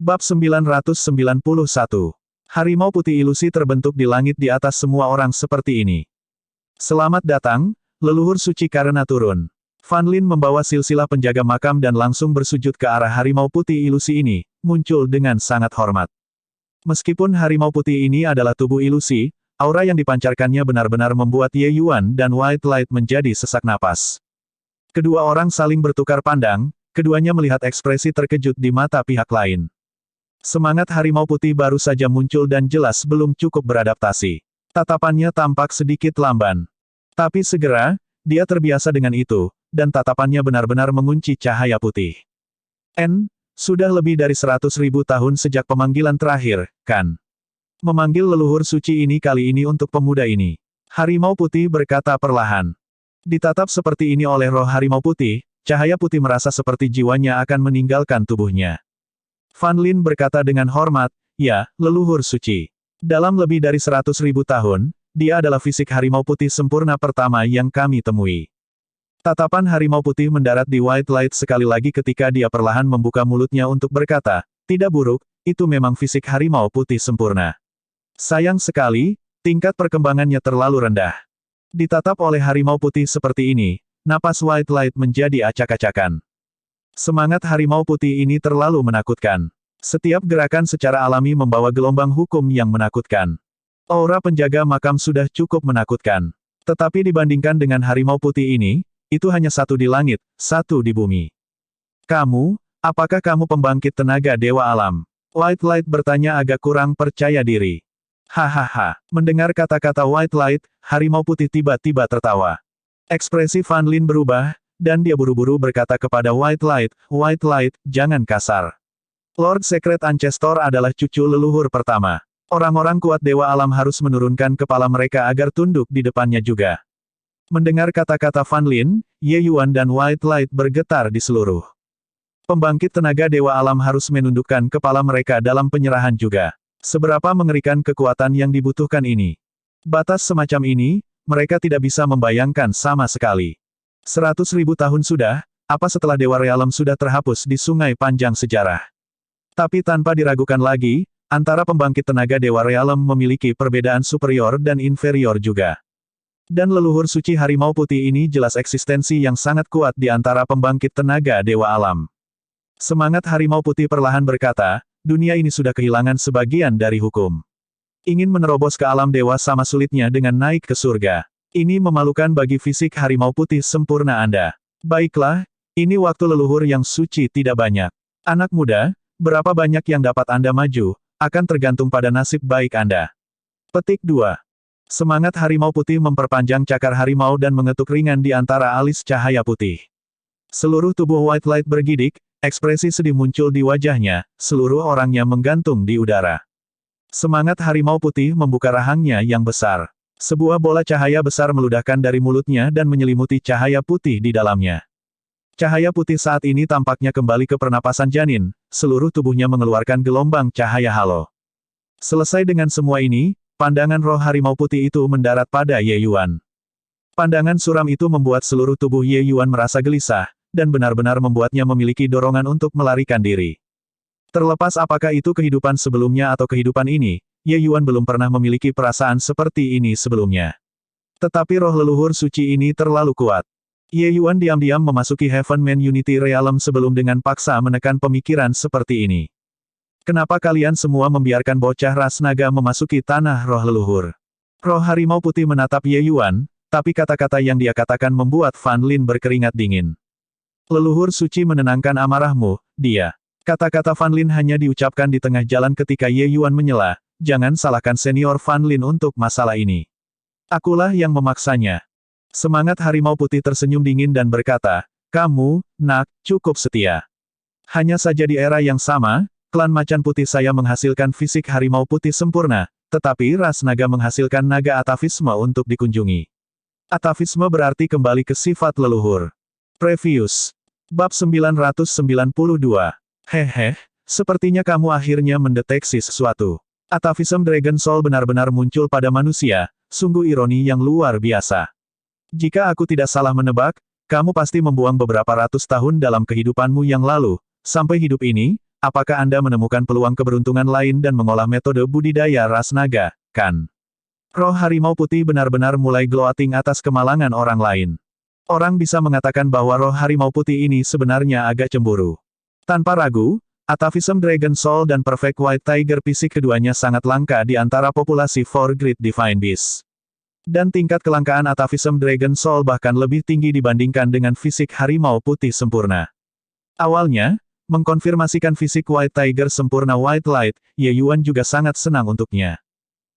Bab 991. Harimau putih ilusi terbentuk di langit di atas semua orang seperti ini. Selamat datang, leluhur suci karena turun. Fan Lin membawa silsilah penjaga makam dan langsung bersujud ke arah harimau putih ilusi ini, muncul dengan sangat hormat. Meskipun harimau putih ini adalah tubuh ilusi, aura yang dipancarkannya benar-benar membuat Ye Yuan dan White Light menjadi sesak napas. Kedua orang saling bertukar pandang, keduanya melihat ekspresi terkejut di mata pihak lain. Semangat harimau putih baru saja muncul dan jelas belum cukup beradaptasi. Tatapannya tampak sedikit lamban. Tapi segera, dia terbiasa dengan itu, dan tatapannya benar-benar mengunci cahaya putih. Sudah lebih dari 100.000 tahun sejak pemanggilan terakhir, kan? Memanggil leluhur suci ini kali ini untuk pemuda ini. Harimau putih berkata perlahan. Ditatap seperti ini oleh roh harimau putih, cahaya putih merasa seperti jiwanya akan meninggalkan tubuhnya. Fan Lin berkata dengan hormat, "Ya, leluhur suci. Dalam lebih dari 100.000 tahun, dia adalah fisik harimau putih sempurna pertama yang kami temui." Tatapan harimau putih mendarat di White Light sekali lagi ketika dia perlahan membuka mulutnya untuk berkata, "Tidak buruk, itu memang fisik harimau putih sempurna. Sayang sekali, tingkat perkembangannya terlalu rendah." Ditatap oleh harimau putih seperti ini, napas White Light menjadi acak-acakan. Semangat harimau putih ini terlalu menakutkan. Setiap gerakan secara alami membawa gelombang hukum yang menakutkan. Aura penjaga makam sudah cukup menakutkan. Tetapi dibandingkan dengan harimau putih ini, itu hanya satu di langit, satu di bumi. "Kamu, apakah kamu pembangkit tenaga dewa alam?" White Light bertanya agak kurang percaya diri. Hahaha. Mendengar kata-kata White Light, harimau putih tiba-tiba tertawa. Ekspresi Fan Lin berubah, dan dia buru-buru berkata kepada White Light, jangan kasar. Lord Secret Ancestor adalah cucu leluhur pertama. Orang-orang kuat dewa alam harus menurunkan kepala mereka agar tunduk di depannya juga. Mendengar kata-kata Fan Lin, Ye Yuan dan White Light bergetar di seluruh. Pembangkit tenaga dewa alam harus menundukkan kepala mereka dalam penyerahan juga. Seberapa mengerikan kekuatan yang dibutuhkan ini. Batas semacam ini, mereka tidak bisa membayangkan sama sekali. 100.000 tahun sudah, apa setelah Dewa Realem sudah terhapus di sungai panjang sejarah. Tapi tanpa diragukan lagi, antara pembangkit tenaga Dewa Realem memiliki perbedaan superior dan inferior juga. Dan leluhur suci harimau putih ini jelas eksistensi yang sangat kuat di antara pembangkit tenaga Dewa Alam. Semangat harimau putih perlahan berkata, dunia ini sudah kehilangan sebagian dari hukum. Ingin menerobos ke alam dewa sama sulitnya dengan naik ke surga. Ini memalukan bagi fisik harimau putih sempurna Anda. Baiklah, ini waktu leluhur yang suci tidak banyak. Anak muda, berapa banyak yang dapat Anda maju, akan tergantung pada nasib baik Anda. Petik 2. Semangat harimau putih memperpanjang cakar harimau dan mengetuk ringan di antara alis cahaya putih. Seluruh tubuh White Light bergidik, ekspresi sedih muncul di wajahnya, seluruh orangnya menggantung di udara. Semangat harimau putih membuka rahangnya yang besar. Sebuah bola cahaya besar meludahkan dari mulutnya dan menyelimuti cahaya putih di dalamnya. Cahaya putih saat ini tampaknya kembali ke pernapasan janin, seluruh tubuhnya mengeluarkan gelombang cahaya halo. Selesai dengan semua ini, pandangan roh harimau putih itu mendarat pada Ye Yuan. Pandangan suram itu membuat seluruh tubuh Ye Yuan merasa gelisah, dan benar-benar membuatnya memiliki dorongan untuk melarikan diri. Terlepas apakah itu kehidupan sebelumnya atau kehidupan ini, Ye Yuan belum pernah memiliki perasaan seperti ini sebelumnya. Tetapi roh leluhur suci ini terlalu kuat. Ye Yuan diam-diam memasuki Heaven Man Unity Realm sebelum dengan paksa menekan pemikiran seperti ini. Kenapa kalian semua membiarkan bocah ras naga memasuki tanah roh leluhur? Roh harimau putih menatap Ye Yuan, tapi kata-kata yang dia katakan membuat Fan Lin berkeringat dingin. Leluhur suci menenangkan amarahmu, dia. Kata-kata Fan Lin hanya diucapkan di tengah jalan ketika Ye Yuan menyela, jangan salahkan senior Fan Lin untuk masalah ini. Akulah yang memaksanya. Semangat harimau putih tersenyum dingin dan berkata, kamu, nak, cukup setia. Hanya saja di era yang sama, klan macan putih saya menghasilkan fisik harimau putih sempurna, tetapi ras naga menghasilkan naga atavisme untuk dikunjungi. Atavisme berarti kembali ke sifat leluhur. Previous. Bab 992. Hehe, sepertinya kamu akhirnya mendeteksi sesuatu. Atavism Dragon Soul benar-benar muncul pada manusia, sungguh ironi yang luar biasa. Jika aku tidak salah menebak, kamu pasti membuang beberapa ratus tahun dalam kehidupanmu yang lalu, sampai hidup ini, apakah Anda menemukan peluang keberuntungan lain dan mengolah metode budidaya ras naga, kan? Roh harimau putih benar-benar mulai gloating atas kemalangan orang lain. Orang bisa mengatakan bahwa roh harimau putih ini sebenarnya agak cemburu. Tanpa ragu, Atavism Dragon Soul dan Perfect White Tiger fisik keduanya sangat langka di antara populasi Four Great Divine Beasts. Dan tingkat kelangkaan Atavism Dragon Soul bahkan lebih tinggi dibandingkan dengan fisik harimau putih sempurna. Awalnya, mengkonfirmasikan fisik White Tiger sempurna White Light, Ye Yuan juga sangat senang untuknya.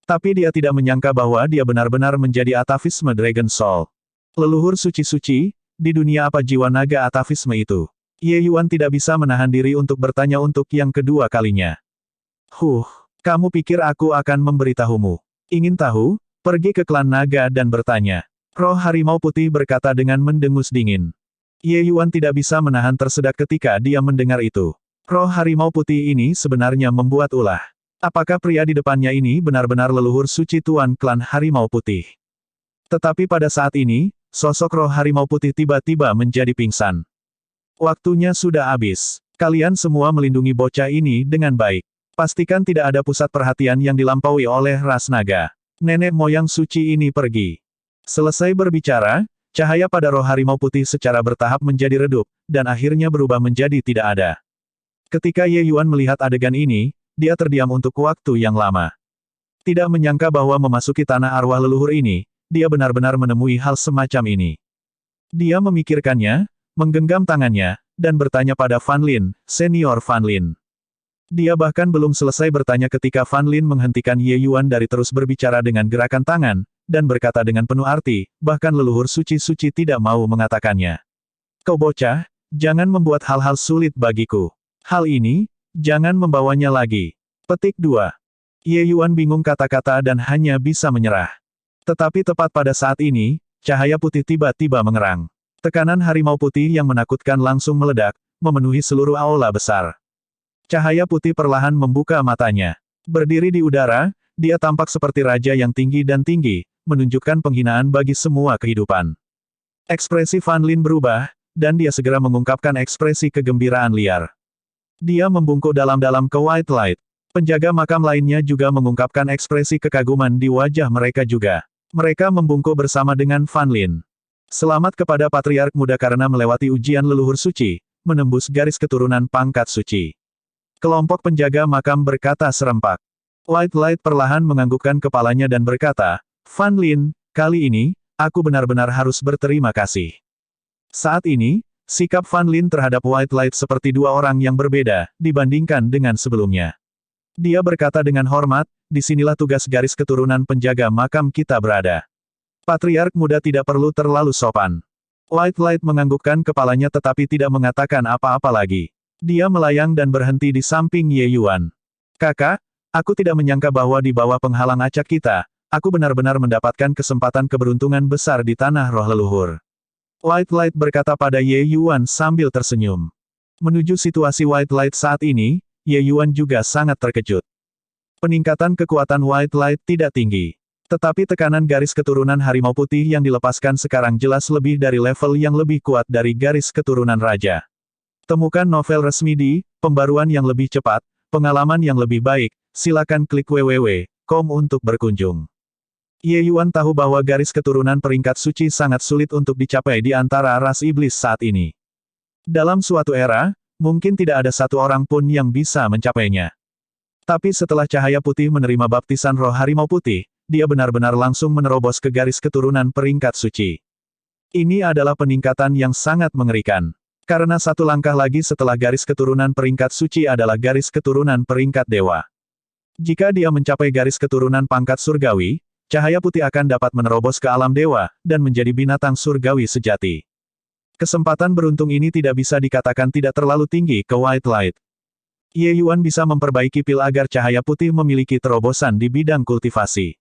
Tapi dia tidak menyangka bahwa dia benar-benar menjadi Atavism Dragon Soul. Leluhur suci-suci, di dunia apa jiwa naga Atavisme itu? Ye Yuan tidak bisa menahan diri untuk bertanya untuk yang kedua kalinya. Kamu pikir aku akan memberitahumu? Ingin tahu? Pergi ke klan naga dan bertanya. Roh harimau putih berkata dengan mendengus dingin. Ye Yuan tidak bisa menahan tersedak ketika dia mendengar itu. Roh harimau putih ini sebenarnya membuat ulah. Apakah pria di depannya ini benar-benar leluhur suci tuan klan harimau putih? Tetapi pada saat ini, sosok roh harimau putih tiba-tiba menjadi pingsan. Waktunya sudah habis. Kalian semua melindungi bocah ini dengan baik. Pastikan tidak ada pusat perhatian yang dilampaui oleh ras naga. Nenek moyang suci ini pergi. Selesai berbicara, cahaya pada roh harimau putih secara bertahap menjadi redup, dan akhirnya berubah menjadi tidak ada. Ketika Ye Yuan melihat adegan ini, dia terdiam untuk waktu yang lama. Tidak menyangka bahwa memasuki tanah arwah leluhur ini, dia benar-benar menemui hal semacam ini. Dia memikirkannya, menggenggam tangannya, dan bertanya pada Fan Lin, senior Fan Lin. Dia bahkan belum selesai bertanya ketika Fan Lin menghentikan Ye Yuan dari terus berbicara dengan gerakan tangan, dan berkata dengan penuh arti, bahkan leluhur suci-suci tidak mau mengatakannya. Kau bocah, jangan membuat hal-hal sulit bagiku. Hal ini, jangan membawanya lagi. Petik 2. Ye Yuan bingung kata-kata dan hanya bisa menyerah. Tetapi tepat pada saat ini, cahaya putih tiba-tiba mengerang. Tekanan harimau putih yang menakutkan langsung meledak, memenuhi seluruh aula besar. Cahaya putih perlahan membuka matanya. Berdiri di udara, dia tampak seperti raja yang tinggi dan tinggi, menunjukkan penghinaan bagi semua kehidupan. Ekspresi Fan Lin berubah, dan dia segera mengungkapkan ekspresi kegembiraan liar. Dia membungkuk dalam-dalam ke White Light. Penjaga makam lainnya juga mengungkapkan ekspresi kekaguman di wajah mereka juga. Mereka membungkuk bersama dengan Fan Lin. Selamat kepada Patriark Muda karena melewati ujian leluhur suci, menembus garis keturunan pangkat suci. Kelompok penjaga makam berkata serempak. White Light perlahan menganggukkan kepalanya dan berkata, Fan Lin, kali ini, aku benar-benar harus berterima kasih. Saat ini, sikap Fan Lin terhadap White Light seperti dua orang yang berbeda, dibandingkan dengan sebelumnya. Dia berkata dengan hormat, disinilah tugas garis keturunan penjaga makam kita berada. Patriark Muda tidak perlu terlalu sopan. White Light menganggukkan kepalanya tetapi tidak mengatakan apa-apa lagi. Dia melayang dan berhenti di samping Ye Yuan. Kakak, aku tidak menyangka bahwa di bawah penghalang acak kita, aku benar-benar mendapatkan kesempatan keberuntungan besar di tanah roh leluhur. White Light berkata pada Ye Yuan sambil tersenyum. Menuju situasi White Light saat ini, Ye Yuan juga sangat terkejut. Peningkatan kekuatan White Light tidak tinggi. Tetapi tekanan garis keturunan harimau putih yang dilepaskan sekarang jelas lebih dari level yang lebih kuat dari garis keturunan raja. Temukan novel resmi di Pembaruan yang lebih cepat, pengalaman yang lebih baik, silakan klik www.com untuk berkunjung. Ye Yuan tahu bahwa garis keturunan peringkat suci sangat sulit untuk dicapai di antara ras iblis saat ini. Dalam suatu era, mungkin tidak ada satu orang pun yang bisa mencapainya. Tapi setelah cahaya putih menerima baptisan roh harimau putih, dia benar-benar langsung menerobos ke garis keturunan peringkat suci. Ini adalah peningkatan yang sangat mengerikan. Karena satu langkah lagi setelah garis keturunan peringkat suci adalah garis keturunan peringkat dewa. Jika dia mencapai garis keturunan pangkat surgawi, cahaya putih akan dapat menerobos ke alam dewa, dan menjadi binatang surgawi sejati. Kesempatan beruntung ini tidak bisa dikatakan tidak terlalu tinggi ke White Light. Ye Yuan bisa memperbaiki pil agar cahaya putih memiliki terobosan di bidang kultivasi.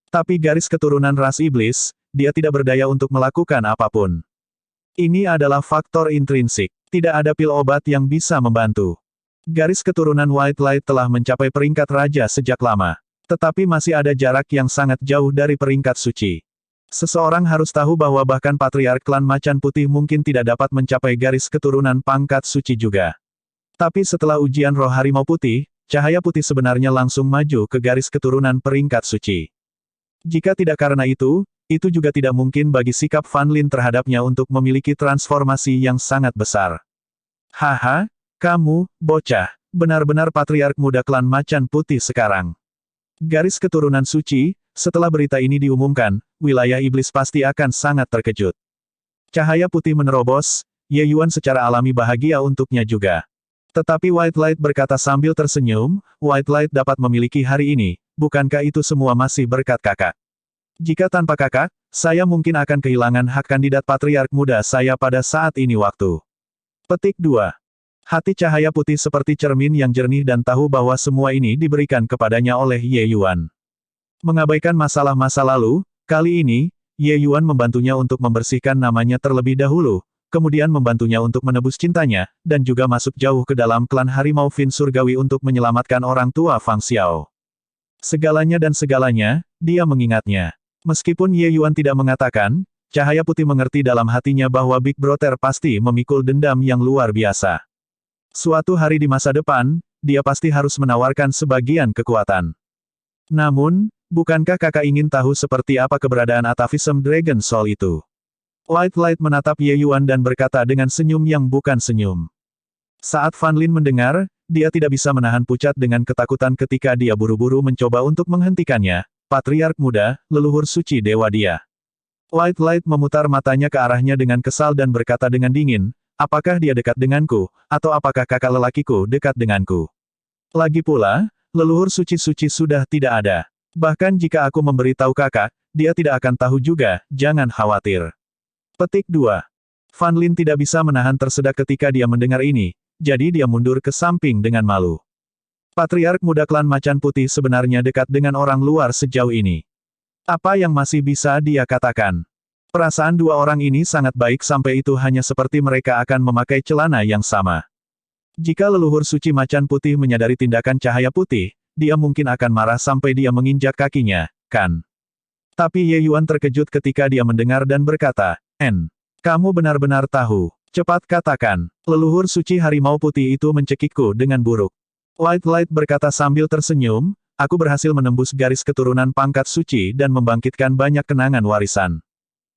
Tapi garis keturunan ras iblis, dia tidak berdaya untuk melakukan apapun. Ini adalah faktor intrinsik. Tidak ada pil obat yang bisa membantu. Garis keturunan White Light telah mencapai peringkat raja sejak lama. Tetapi masih ada jarak yang sangat jauh dari peringkat suci. Seseorang harus tahu bahwa bahkan Patriark Klan Macan Putih mungkin tidak dapat mencapai garis keturunan pangkat suci juga. Tapi setelah ujian roh harimau putih, cahaya putih sebenarnya langsung maju ke garis keturunan peringkat suci. Jika tidak karena itu juga tidak mungkin bagi sikap Fan Lin terhadapnya untuk memiliki transformasi yang sangat besar. Haha, kamu, bocah, benar-benar patriark muda klan macan putih sekarang. Garis keturunan suci, setelah berita ini diumumkan, wilayah iblis pasti akan sangat terkejut. Cahaya putih menerobos, Ye Yuan secara alami bahagia untuknya juga. Tetapi White Light berkata sambil tersenyum, White Light dapat memiliki hari ini, bukankah itu semua masih berkat kakak? Jika tanpa kakak, saya mungkin akan kehilangan hak kandidat patriark muda saya pada saat ini waktu. Petik 2. Hati cahaya putih seperti cermin yang jernih dan tahu bahwa semua ini diberikan kepadanya oleh Ye Yuan. Mengabaikan masalah masa lalu, kali ini, Ye Yuan membantunya untuk membersihkan namanya terlebih dahulu, kemudian membantunya untuk menebus cintanya, dan juga masuk jauh ke dalam klan harimau Fin Surgawi untuk menyelamatkan orang tua Fang Xiao. Segalanya dan segalanya, dia mengingatnya. Meskipun Ye Yuan tidak mengatakan, cahaya putih mengerti dalam hatinya bahwa Big Brother pasti memikul dendam yang luar biasa. Suatu hari di masa depan, dia pasti harus menawarkan sebagian kekuatan. Namun, bukankah kakak ingin tahu seperti apa keberadaan Atavism Dragon Soul itu? White Light menatap Ye Yuan dan berkata dengan senyum yang bukan senyum. Saat Fan Lin mendengar, dia tidak bisa menahan pucat dengan ketakutan ketika dia buru-buru mencoba untuk menghentikannya. Patriark muda, leluhur suci dewa dia. White Light memutar matanya ke arahnya dengan kesal dan berkata dengan dingin, apakah dia dekat denganku, atau apakah kakak lelakiku dekat denganku? Lagi pula, leluhur suci-suci sudah tidak ada. Bahkan jika aku memberitahu kakak, dia tidak akan tahu juga, jangan khawatir. Petik 2. Fan Lin tidak bisa menahan tersedak ketika dia mendengar ini, jadi dia mundur ke samping dengan malu. Patriark muda klan macan putih sebenarnya dekat dengan orang luar sejauh ini. Apa yang masih bisa dia katakan? Perasaan dua orang ini sangat baik sampai itu hanya seperti mereka akan memakai celana yang sama. Jika leluhur suci macan putih menyadari tindakan cahaya putih, dia mungkin akan marah sampai dia menginjak kakinya, kan? Tapi Ye Yuan terkejut ketika dia mendengar dan berkata, kamu benar-benar tahu. Cepat katakan, leluhur suci harimau putih itu mencekikku dengan buruk. White Light berkata sambil tersenyum, aku berhasil menembus garis keturunan pangkat suci dan membangkitkan banyak kenangan warisan.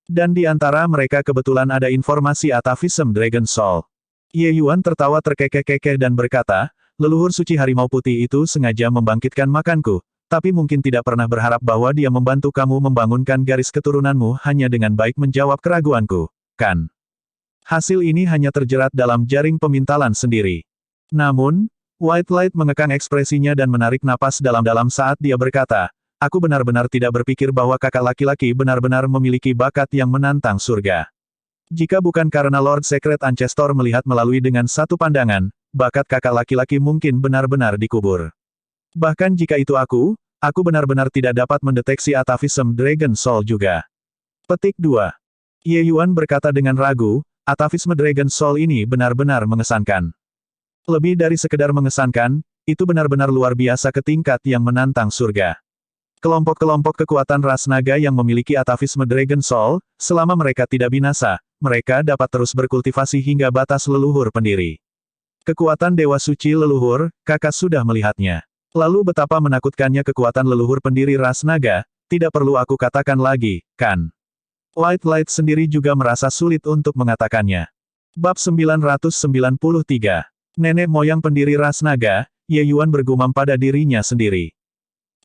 Dan di antara mereka kebetulan ada informasi Atavism Dragon Soul. Ye Yuan tertawa terkekeh-kekeh dan berkata, leluhur suci harimau putih itu sengaja membangkitkan makanku, tapi mungkin tidak pernah berharap bahwa dia membantu kamu membangunkan garis keturunanmu hanya dengan baik menjawab keraguanku. Kan? Hasil ini hanya terjerat dalam jaring pemintalan sendiri. Namun, White Light mengekang ekspresinya dan menarik napas dalam-dalam saat dia berkata, aku benar-benar tidak berpikir bahwa kakak laki-laki benar-benar memiliki bakat yang menantang surga. Jika bukan karena Lord Secret Ancestor melihat melalui dengan satu pandangan, bakat kakak laki-laki mungkin benar-benar dikubur. Bahkan jika itu aku benar-benar tidak dapat mendeteksi Atavism Dragon Soul juga. Petik 2. Ye Yuan berkata dengan ragu, Atavism Dragon Soul ini benar-benar mengesankan. Lebih dari sekedar mengesankan, itu benar-benar luar biasa ke tingkat yang menantang surga. Kelompok-kelompok kekuatan ras naga yang memiliki Atavism Dragon Soul, selama mereka tidak binasa, mereka dapat terus berkultivasi hingga batas leluhur pendiri. Kekuatan Dewa Suci leluhur, kakak sudah melihatnya. Lalu betapa menakutkannya kekuatan leluhur pendiri ras naga, tidak perlu aku katakan lagi, kan? White Light sendiri juga merasa sulit untuk mengatakannya. Bab 993. Nenek moyang pendiri ras naga, Ye Yuan bergumam pada dirinya sendiri.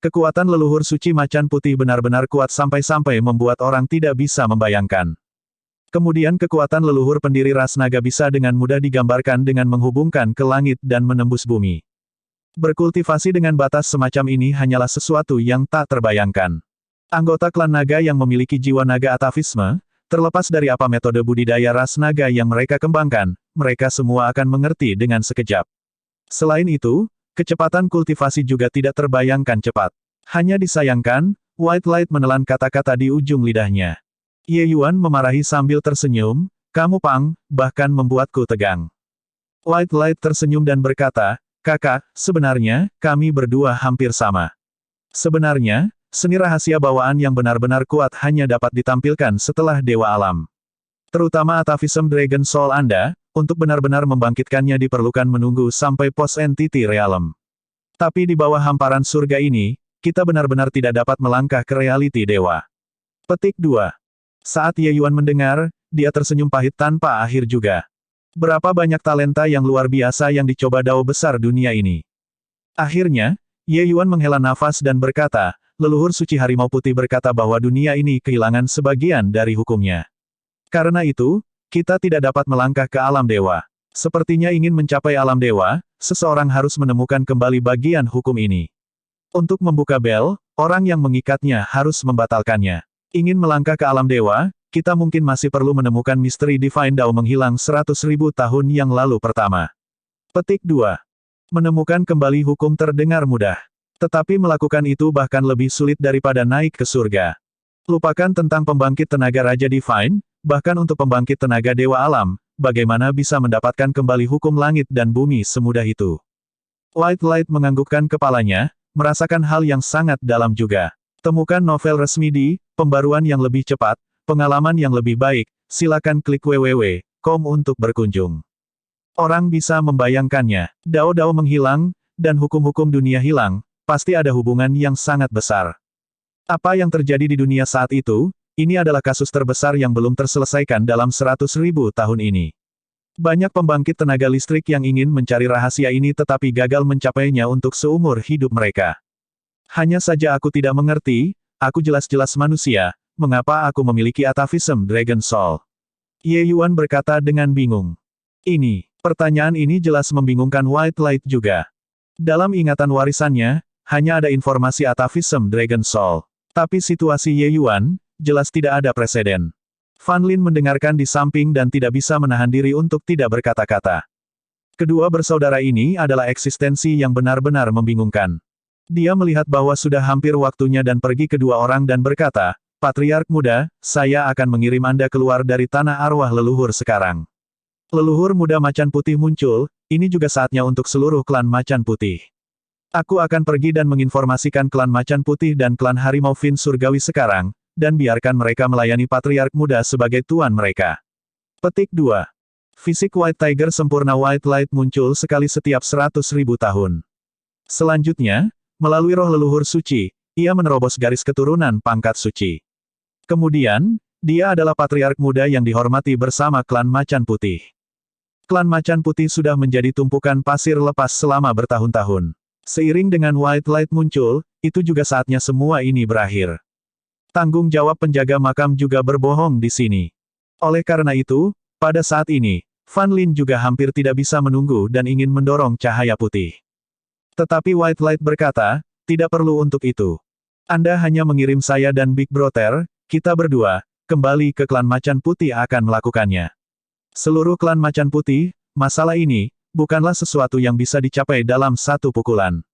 Kekuatan leluhur suci macan putih benar-benar kuat sampai-sampai membuat orang tidak bisa membayangkan. Kemudian kekuatan leluhur pendiri ras naga bisa dengan mudah digambarkan dengan menghubungkan ke langit dan menembus bumi. Berkultivasi dengan batas semacam ini hanyalah sesuatu yang tak terbayangkan. Anggota klan naga yang memiliki jiwa naga atavisme, terlepas dari apa metode budidaya ras naga yang mereka kembangkan, mereka semua akan mengerti dengan sekejap. Selain itu, kecepatan kultivasi juga tidak terbayangkan cepat. Hanya disayangkan, White Light menelan kata-kata di ujung lidahnya. Ye Yuan memarahi sambil tersenyum, kamu pang, bahkan membuatku tegang. White Light tersenyum dan berkata, kakak, sebenarnya, kami berdua hampir sama. Sebenarnya, seni rahasia bawaan yang benar-benar kuat hanya dapat ditampilkan setelah Dewa Alam. Terutama Atavism Dragon Soul Anda, untuk benar-benar membangkitkannya diperlukan menunggu sampai post-entity realm. Tapi di bawah hamparan surga ini, kita benar-benar tidak dapat melangkah ke realiti dewa. Petik 2. Saat Ye Yuan mendengar, dia tersenyum pahit tanpa akhir juga. Berapa banyak talenta yang luar biasa yang dicoba Dao besar dunia ini. Akhirnya, Ye Yuan menghela nafas dan berkata, leluhur suci harimau putih berkata bahwa dunia ini kehilangan sebagian dari hukumnya. Karena itu, kita tidak dapat melangkah ke alam dewa. Sepertinya ingin mencapai alam dewa, seseorang harus menemukan kembali bagian hukum ini. Untuk membuka bel, orang yang mengikatnya harus membatalkannya. Ingin melangkah ke alam dewa, kita mungkin masih perlu menemukan misteri Divine Dao menghilang 100.000 tahun yang lalu pertama. Petik 2. Menemukan kembali hukum terdengar mudah. Tetapi melakukan itu bahkan lebih sulit daripada naik ke surga. Lupakan tentang pembangkit tenaga Raja Divine, bahkan untuk pembangkit tenaga Dewa Alam, bagaimana bisa mendapatkan kembali hukum langit dan bumi semudah itu. White Light menganggukkan kepalanya, merasakan hal yang sangat dalam juga. Temukan novel resmi di Pembaruan yang lebih cepat, pengalaman yang lebih baik, silakan klik www.com untuk berkunjung. Orang bisa membayangkannya, Dao-Dao menghilang, dan hukum-hukum dunia hilang, pasti ada hubungan yang sangat besar. Apa yang terjadi di dunia saat itu, ini adalah kasus terbesar yang belum terselesaikan dalam 100.000 tahun ini. Banyak pembangkit tenaga listrik yang ingin mencari rahasia ini tetapi gagal mencapainya untuk seumur hidup mereka. Hanya saja aku tidak mengerti, aku jelas-jelas manusia, mengapa aku memiliki atavism Dragon Soul? Ye Yuan berkata dengan bingung. Pertanyaan ini jelas membingungkan White Light juga. Dalam ingatan warisannya, hanya ada informasi atavism Dragon Soul. Tapi situasi Ye Yuan, jelas tidak ada preseden. Fan Lin mendengarkan di samping dan tidak bisa menahan diri untuk tidak berkata-kata. Kedua bersaudara ini adalah eksistensi yang benar-benar membingungkan. Dia melihat bahwa sudah hampir waktunya dan pergi kedua orang dan berkata, Patriark muda, saya akan mengirim Anda keluar dari tanah arwah leluhur sekarang. Leluhur muda Macan Putih muncul, ini juga saatnya untuk seluruh klan Macan Putih. Aku akan pergi dan menginformasikan klan Macan Putih dan klan Harimau Fin Surgawi sekarang, dan biarkan mereka melayani Patriark muda sebagai tuan mereka. Petik 2. Fisik White Tiger sempurna White Light muncul sekali setiap 100.000 tahun. Selanjutnya, melalui roh leluhur suci, ia menerobos garis keturunan pangkat suci. Kemudian, dia adalah patriark muda yang dihormati bersama klan Macan Putih. Klan Macan Putih sudah menjadi tumpukan pasir lepas selama bertahun-tahun. Seiring dengan White Light muncul, itu juga saatnya semua ini berakhir. Tanggung jawab penjaga makam juga berbohong di sini. Oleh karena itu, pada saat ini, Fan Lin juga hampir tidak bisa menunggu dan ingin mendorong cahaya putih. Tetapi White Light berkata, tidak perlu untuk itu. Anda hanya mengirim saya dan Big Brother, kita berdua, kembali ke klan Macan Putih akan melakukannya. Seluruh klan Macan Putih, masalah ini, bukanlah sesuatu yang bisa dicapai dalam satu pukulan.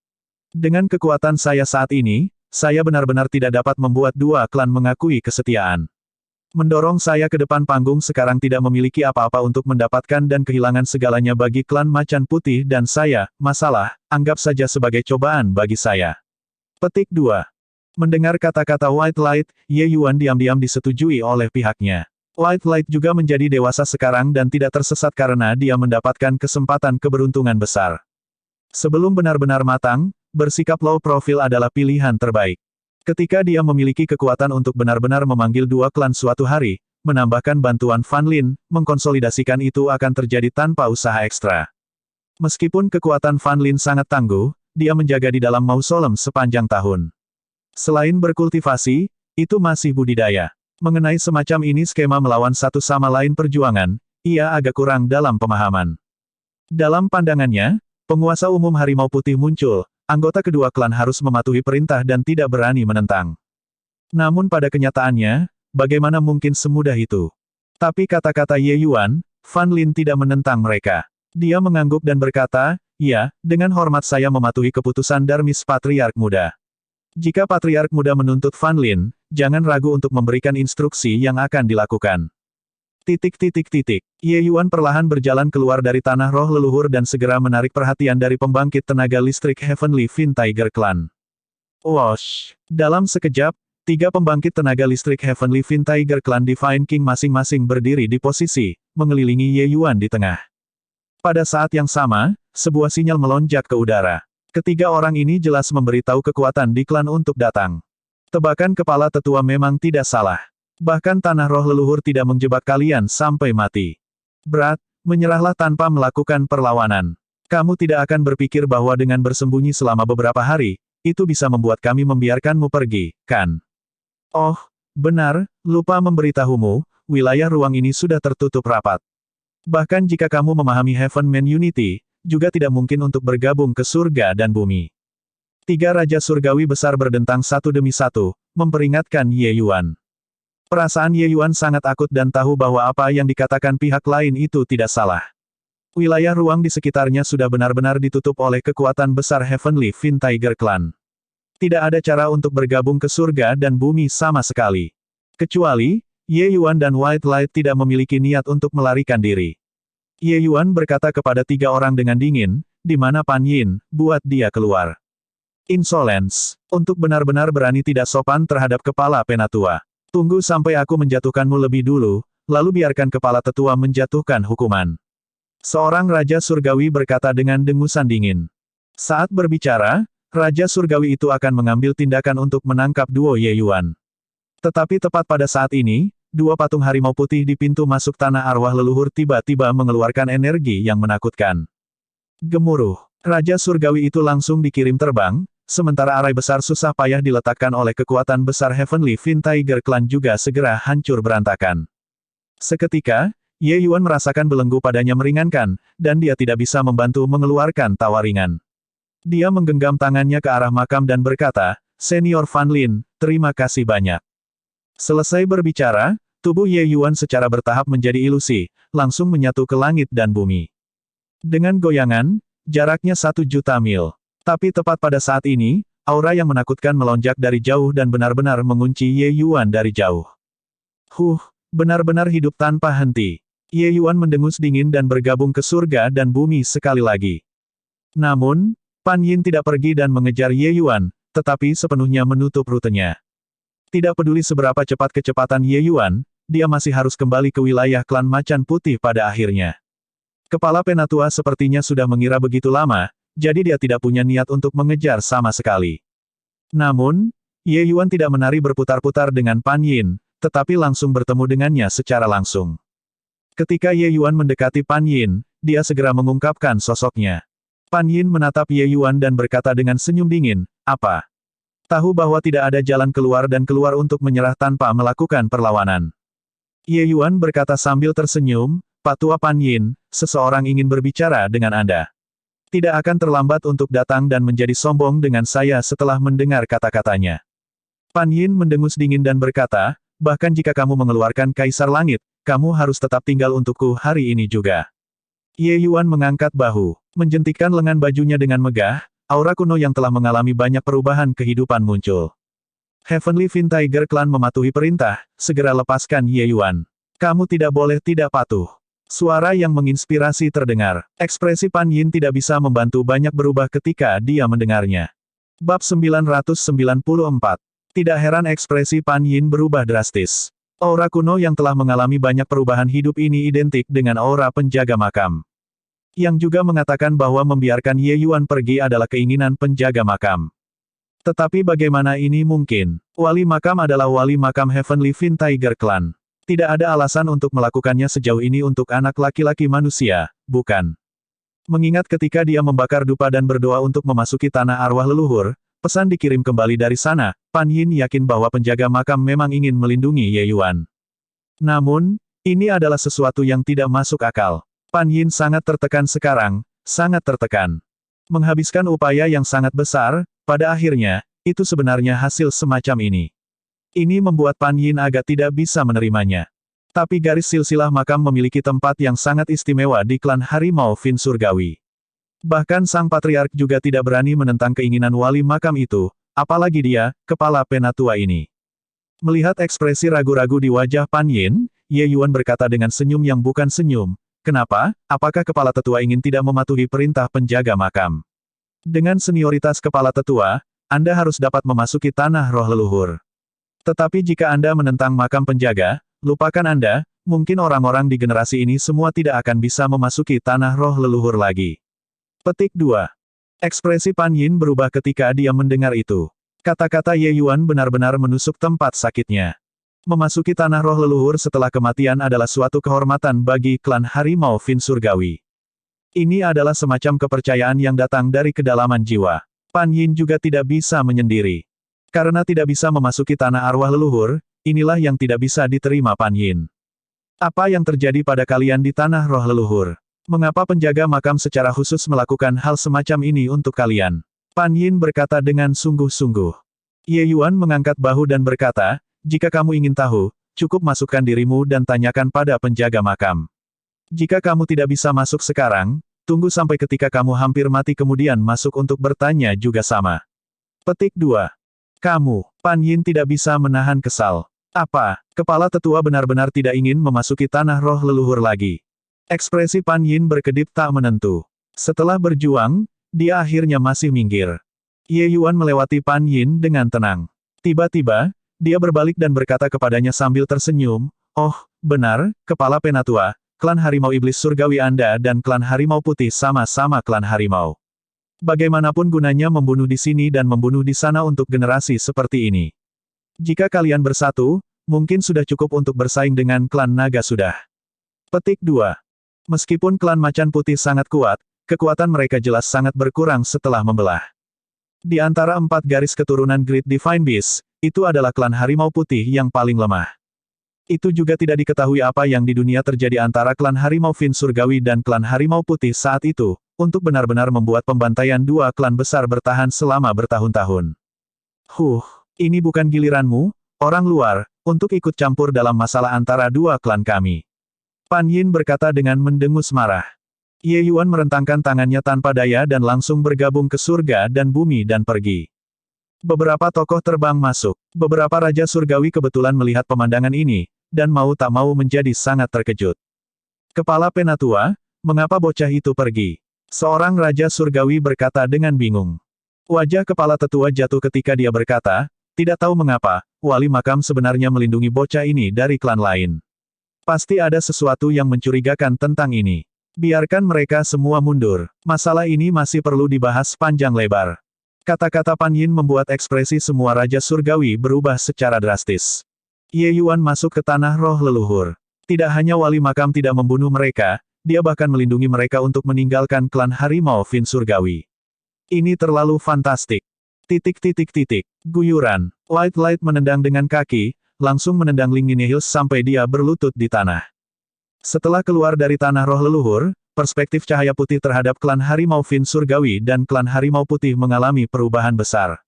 Dengan kekuatan saya saat ini, saya benar-benar tidak dapat membuat dua klan mengakui kesetiaan. Mendorong saya ke depan panggung sekarang tidak memiliki apa-apa untuk mendapatkan dan kehilangan segalanya bagi klan Macan Putih dan saya, masalah, anggap saja sebagai cobaan bagi saya. Petik 2. Mendengar kata-kata White Light, Ye Yuan diam-diam disetujui oleh pihaknya. White Light juga menjadi dewasa sekarang dan tidak tersesat karena dia mendapatkan kesempatan keberuntungan besar. Sebelum benar-benar matang, bersikap low profile adalah pilihan terbaik. Ketika dia memiliki kekuatan untuk benar-benar memanggil dua klan suatu hari, menambahkan bantuan Fan Lin, mengkonsolidasikan itu akan terjadi tanpa usaha ekstra. Meskipun kekuatan Fan Lin sangat tangguh, dia menjaga di dalam mausolem sepanjang tahun. Selain berkultivasi, itu masih budidaya. Mengenai semacam ini skema melawan satu sama lain perjuangan, ia agak kurang dalam pemahaman. Dalam pandangannya, penguasa umum Harimau Putih muncul, anggota kedua klan harus mematuhi perintah dan tidak berani menentang. Namun pada kenyataannya, bagaimana mungkin semudah itu? Tapi kata-kata Ye Yuan, Fan Lin tidak menentang mereka. Dia mengangguk dan berkata, ya, dengan hormat saya mematuhi keputusan Darmis Patriark Muda. Jika Patriark Muda menuntut Fan Lin, jangan ragu untuk memberikan instruksi yang akan dilakukan. Ye Yuan perlahan berjalan keluar dari tanah roh leluhur dan segera menarik perhatian dari pembangkit tenaga listrik Heavenly Fin Tiger Clan. Wosh! Dalam sekejap, 3 pembangkit tenaga listrik Heavenly Fin Tiger Clan Divine King masing-masing berdiri di posisi, mengelilingi Ye Yuan di tengah. Pada saat yang sama, sebuah sinyal melonjak ke udara. Ketiga orang ini jelas memberitahu kekuatan di klan untuk datang. Tebakan kepala tetua memang tidak salah. Bahkan tanah roh leluhur tidak menjebak kalian sampai mati. Berat, menyerahlah tanpa melakukan perlawanan. Kamu tidak akan berpikir bahwa dengan bersembunyi selama beberapa hari, itu bisa membuat kami membiarkanmu pergi, kan? Oh, benar, lupa memberitahumu, wilayah ruang ini sudah tertutup rapat. Bahkan jika kamu memahami Heaven Man Unity, juga tidak mungkin untuk bergabung ke surga dan bumi. Tiga raja surgawi besar berdentang satu demi satu, memperingatkan Ye Yuan. Perasaan Ye Yuan sangat akut dan tahu bahwa apa yang dikatakan pihak lain itu tidak salah. Wilayah ruang di sekitarnya sudah benar-benar ditutup oleh kekuatan besar Heavenly Fin Tiger Clan. Tidak ada cara untuk bergabung ke surga dan bumi sama sekali. Kecuali, Ye Yuan dan White Light tidak memiliki niat untuk melarikan diri. Ye Yuan berkata kepada tiga orang dengan dingin, di mana Pan Yin, buat dia keluar. Insolence. Untuk benar-benar berani tidak sopan terhadap kepala penatua. Tunggu sampai aku menjatuhkanmu lebih dulu, lalu biarkan kepala tetua menjatuhkan hukuman. Seorang Raja Surgawi berkata dengan dengusan dingin. Saat berbicara, Raja Surgawi itu akan mengambil tindakan untuk menangkap duo Ye Yuan. Tetapi tepat pada saat ini, dua patung harimau putih di pintu masuk tanah arwah leluhur tiba-tiba mengeluarkan energi yang menakutkan. Gemuruh. Raja Surgawi itu langsung dikirim terbang, sementara arai besar susah payah diletakkan oleh kekuatan besar Heavenly Fin Tiger Clan juga segera hancur berantakan. Seketika, Ye Yuan merasakan belenggu padanya meringankan, dan dia tidak bisa membantu mengeluarkan tawa ringan. Dia menggenggam tangannya ke arah makam dan berkata, Senior Fan Lin, terima kasih banyak. Selesai berbicara, tubuh Ye Yuan secara bertahap menjadi ilusi, langsung menyatu ke langit dan bumi. Dengan goyangan, jaraknya 1.000.000 mil. Tapi tepat pada saat ini, aura yang menakutkan melonjak dari jauh dan benar-benar mengunci Ye Yuan dari jauh. Benar-benar hidup tanpa henti. Ye Yuan mendengus dingin dan bergabung ke surga dan bumi sekali lagi. Namun, Pan Yin tidak pergi dan mengejar Ye Yuan, tetapi sepenuhnya menutup rutenya. Tidak peduli seberapa cepat kecepatan Ye Yuan, dia masih harus kembali ke wilayah klan Macan Putih pada akhirnya. Kepala penatua sepertinya sudah mengira begitu lama, jadi dia tidak punya niat untuk mengejar sama sekali. Namun, Ye Yuan tidak menari berputar-putar dengan Pan Yin, tetapi langsung bertemu dengannya secara langsung. Ketika Ye Yuan mendekati Pan Yin, dia segera mengungkapkan sosoknya. Pan Yin menatap Ye Yuan dan berkata dengan senyum dingin, apa? Tahu bahwa tidak ada jalan keluar dan keluar untuk menyerah tanpa melakukan perlawanan. Ye Yuan berkata sambil tersenyum, Pak Tua Pan Yin, seseorang ingin berbicara dengan Anda. Tidak akan terlambat untuk datang dan menjadi sombong dengan saya setelah mendengar kata-katanya. Pan Yin mendengus dingin dan berkata, bahkan jika kamu mengeluarkan Kaisar Langit, kamu harus tetap tinggal untukku hari ini juga. Ye Yuan mengangkat bahu, menjentikkan lengan bajunya dengan megah. Aura kuno yang telah mengalami banyak perubahan kehidupan muncul. Heavenly Fin Tiger Clan mematuhi perintah, segera lepaskan Ye Yuan. Kamu tidak boleh tidak patuh. Suara yang menginspirasi terdengar. Ekspresi Pan Yin tidak bisa membantu banyak berubah ketika dia mendengarnya. Bab 994. Tidak heran ekspresi Pan Yin berubah drastis. Aura kuno yang telah mengalami banyak perubahan hidup ini identik dengan aura penjaga makam. Yang juga mengatakan bahwa membiarkan Ye Yuan pergi adalah keinginan penjaga makam. Tetapi bagaimana ini mungkin? Wali makam adalah wali makam Heavenly Fin Tiger Clan. Tidak ada alasan untuk melakukannya sejauh ini untuk anak laki-laki manusia, bukan? Mengingat ketika dia membakar dupa dan berdoa untuk memasuki tanah arwah leluhur, pesan dikirim kembali dari sana, Pan Yin yakin bahwa penjaga makam memang ingin melindungi Ye Yuan. Namun, ini adalah sesuatu yang tidak masuk akal. Pan Yin sangat tertekan sekarang, sangat tertekan. Menghabiskan upaya yang sangat besar, pada akhirnya, itu sebenarnya hasil semacam ini. Ini membuat Pan Yin agak tidak bisa menerimanya. Tapi garis silsilah makam memiliki tempat yang sangat istimewa di klan Harimau Fin Surgawi. Bahkan sang patriark juga tidak berani menentang keinginan wali makam itu, apalagi dia, kepala penatua ini. Melihat ekspresi ragu-ragu di wajah Pan Yin, Ye Yuan berkata dengan senyum yang bukan senyum, kenapa? Apakah kepala tetua ingin tidak mematuhi perintah penjaga makam? Dengan senioritas kepala tetua, Anda harus dapat memasuki tanah roh leluhur. Tetapi jika Anda menentang makam penjaga, lupakan Anda, Mungkin orang-orang di generasi ini semua tidak akan bisa memasuki tanah roh leluhur lagi. Petik 2. Ekspresi Pan Yin berubah ketika dia mendengar itu. Kata-kata Ye Yuan benar-benar menusuk tempat sakitnya. Memasuki tanah roh leluhur setelah kematian adalah suatu kehormatan bagi klan harimau Fin Surgawi. Ini adalah semacam kepercayaan yang datang dari kedalaman jiwa. Pan Yin juga tidak bisa menyendiri. Karena tidak bisa memasuki tanah arwah leluhur, inilah yang tidak bisa diterima Pan Yin. Apa yang terjadi pada kalian di tanah roh leluhur? Mengapa penjaga makam secara khusus melakukan hal semacam ini untuk kalian? Pan Yin berkata dengan sungguh-sungguh. Ye Yuan mengangkat bahu dan berkata, jika kamu ingin tahu, cukup masukkan dirimu dan tanyakan pada penjaga makam. Jika kamu tidak bisa masuk sekarang, tunggu sampai ketika kamu hampir mati kemudian masuk untuk bertanya juga sama. Petik 2. Kamu, Pan Yin tidak bisa menahan kesal. Apa, kepala tetua benar-benar tidak ingin memasuki tanah roh leluhur lagi? Ekspresi Pan Yin berkedip tak menentu. Setelah berjuang, dia akhirnya masih minggir. Ye Yuan melewati Pan Yin dengan tenang. Tiba-tiba, dia berbalik dan berkata kepadanya sambil tersenyum, "Oh, benar, Kepala Penatua, klan harimau iblis surgawi Anda dan klan harimau putih sama-sama klan harimau. Bagaimanapun gunanya membunuh di sini dan membunuh di sana untuk generasi seperti ini. Jika kalian bersatu, mungkin sudah cukup untuk bersaing dengan klan naga sudah." Petik 2. Meskipun klan macan putih sangat kuat, kekuatan mereka jelas sangat berkurang setelah membelah. Di antara 4 garis keturunan Great Divine Beast, itu adalah klan harimau putih yang paling lemah. Itu juga tidak diketahui apa yang di dunia terjadi antara klan harimau Fin Surgawi dan klan harimau putih saat itu, untuk benar-benar membuat pembantaian 2 klan besar bertahan selama bertahun-tahun. Ini bukan giliranmu, orang luar, untuk ikut campur dalam masalah antara 2 klan kami. Pan Yin berkata dengan mendengus marah. Ye Yuan merentangkan tangannya tanpa daya dan langsung bergabung ke surga dan bumi dan pergi. Beberapa tokoh terbang masuk. Beberapa raja surgawi kebetulan melihat pemandangan ini, dan mau tak mau menjadi sangat terkejut. Kepala Penatua, mengapa bocah itu pergi? Seorang raja surgawi berkata dengan bingung. Wajah kepala tetua jatuh ketika dia berkata, tidak tahu mengapa, wali makam sebenarnya melindungi bocah ini dari klan lain. Pasti ada sesuatu yang mencurigakan tentang ini. Biarkan mereka semua mundur. Masalah ini masih perlu dibahas panjang lebar. Kata-kata Pan Yin membuat ekspresi semua raja surgawi berubah secara drastis. Ye Yuan masuk ke tanah roh leluhur. Tidak hanya wali makam tidak membunuh mereka, dia bahkan melindungi mereka untuk meninggalkan klan harimau Fin Surgawi. Ini terlalu fantastik. Guyuran. Light menendang dengan kaki, langsung menendang Ling Ninehills sampai dia berlutut di tanah. Setelah keluar dari tanah roh leluhur, perspektif cahaya putih terhadap klan harimau Fin Surgawi dan klan harimau putih mengalami perubahan besar.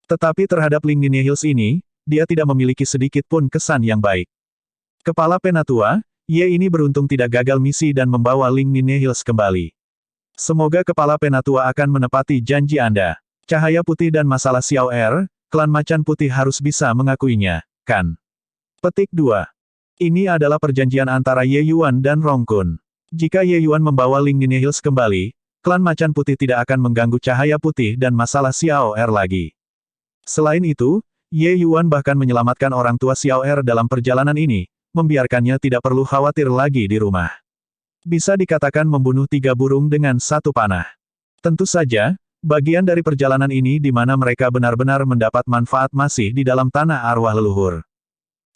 Tetapi terhadap Ling Ninehills ini, dia tidak memiliki sedikit pun kesan yang baik. Kepala Penatua, Ye ini beruntung tidak gagal misi dan membawa Ling Ninehills kembali. Semoga Kepala Penatua akan menepati janji Anda. Cahaya putih dan masalah Xiao Er, klan macan putih harus bisa mengakuinya, kan? Petik 2. Ini adalah perjanjian antara Ye Yuan dan Rong Kun. Jika Ye Yuan membawa Ling Ninehills kembali, klan macan putih tidak akan mengganggu cahaya putih dan masalah Xiao Er lagi. Selain itu, Ye Yuan bahkan menyelamatkan orang tua Xiao Er dalam perjalanan ini, membiarkannya tidak perlu khawatir lagi di rumah. Bisa dikatakan membunuh 3 burung dengan 1 panah. Tentu saja, bagian dari perjalanan ini di mana mereka benar-benar mendapat manfaat masih di dalam tanah arwah leluhur.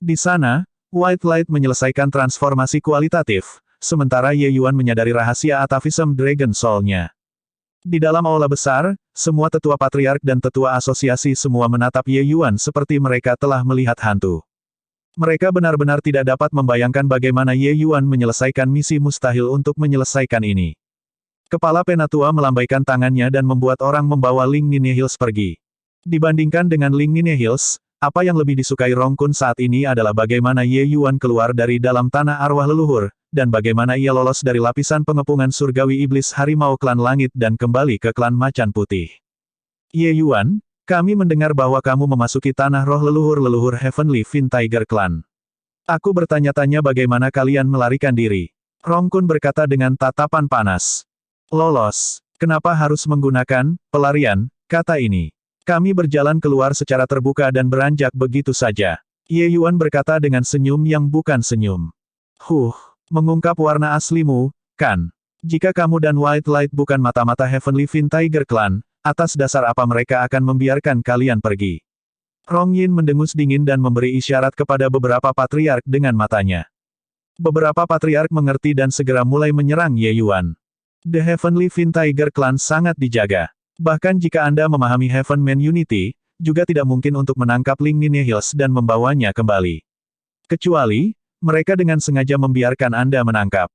Di sana, White Light menyelesaikan transformasi kualitatif, sementara Ye Yuan menyadari rahasia atavism Dragon Soul-nya. Di dalam aula besar, semua tetua patriark dan tetua asosiasi semua menatap Ye Yuan seperti mereka telah melihat hantu. Mereka benar-benar tidak dapat membayangkan bagaimana Ye Yuan menyelesaikan misi mustahil untuk menyelesaikan ini. Kepala Penatua melambaikan tangannya dan membuat orang membawa Ling Ninehills pergi. Dibandingkan dengan Ling Ninehills, apa yang lebih disukai Rong Kun saat ini adalah bagaimana Ye Yuan keluar dari dalam tanah arwah leluhur, dan bagaimana ia lolos dari lapisan pengepungan surgawi iblis harimau klan langit dan kembali ke klan macan putih. Ye Yuan, kami mendengar bahwa kamu memasuki tanah roh leluhur-leluhur Heavenly Fin Tiger Clan. Aku bertanya-tanya bagaimana kalian melarikan diri. Rong Kun berkata dengan tatapan panas. Lolos. Kenapa harus menggunakan pelarian kata ini? Kami berjalan keluar secara terbuka dan beranjak begitu saja. Ye Yuan berkata dengan senyum yang bukan senyum. Mengungkap warna aslimu, kan? Jika kamu dan White Light bukan mata-mata Heavenly Fin Tiger Clan, atas dasar apa mereka akan membiarkan kalian pergi? Rong Yin mendengus dingin dan memberi isyarat kepada beberapa patriark dengan matanya. Beberapa patriark mengerti dan segera mulai menyerang Ye Yuan. The Heavenly Fin Tiger Clan sangat dijaga. Bahkan jika Anda memahami Heaven Man Unity, juga tidak mungkin untuk menangkap Ling Ninehills dan membawanya kembali. Kecuali, mereka dengan sengaja membiarkan Anda menangkap.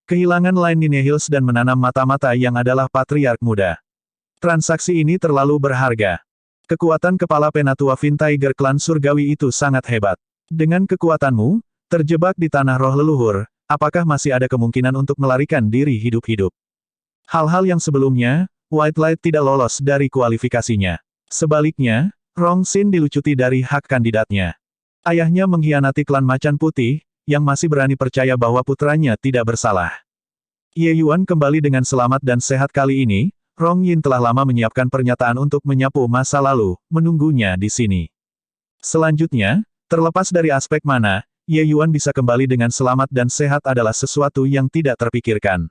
Kehilangan Line Ninehills dan menanam mata-mata yang adalah patriark muda. Transaksi ini terlalu berharga. Kekuatan kepala penatua Fin Tiger Clan surgawi itu sangat hebat. Dengan kekuatanmu, terjebak di tanah roh leluhur, apakah masih ada kemungkinan untuk melarikan diri hidup-hidup? Hal-hal yang sebelumnya, White Light tidak lolos dari kualifikasinya. Sebaliknya, Rong Xin dilucuti dari hak kandidatnya. Ayahnya mengkhianati klan Macan Putih, yang masih berani percaya bahwa putranya tidak bersalah. Ye Yuan kembali dengan selamat dan sehat kali ini, Rong Yin telah lama menyiapkan pernyataan untuk menyapu masa lalu, menunggunya di sini. Selanjutnya, terlepas dari aspek mana, Ye Yuan bisa kembali dengan selamat dan sehat adalah sesuatu yang tidak terpikirkan.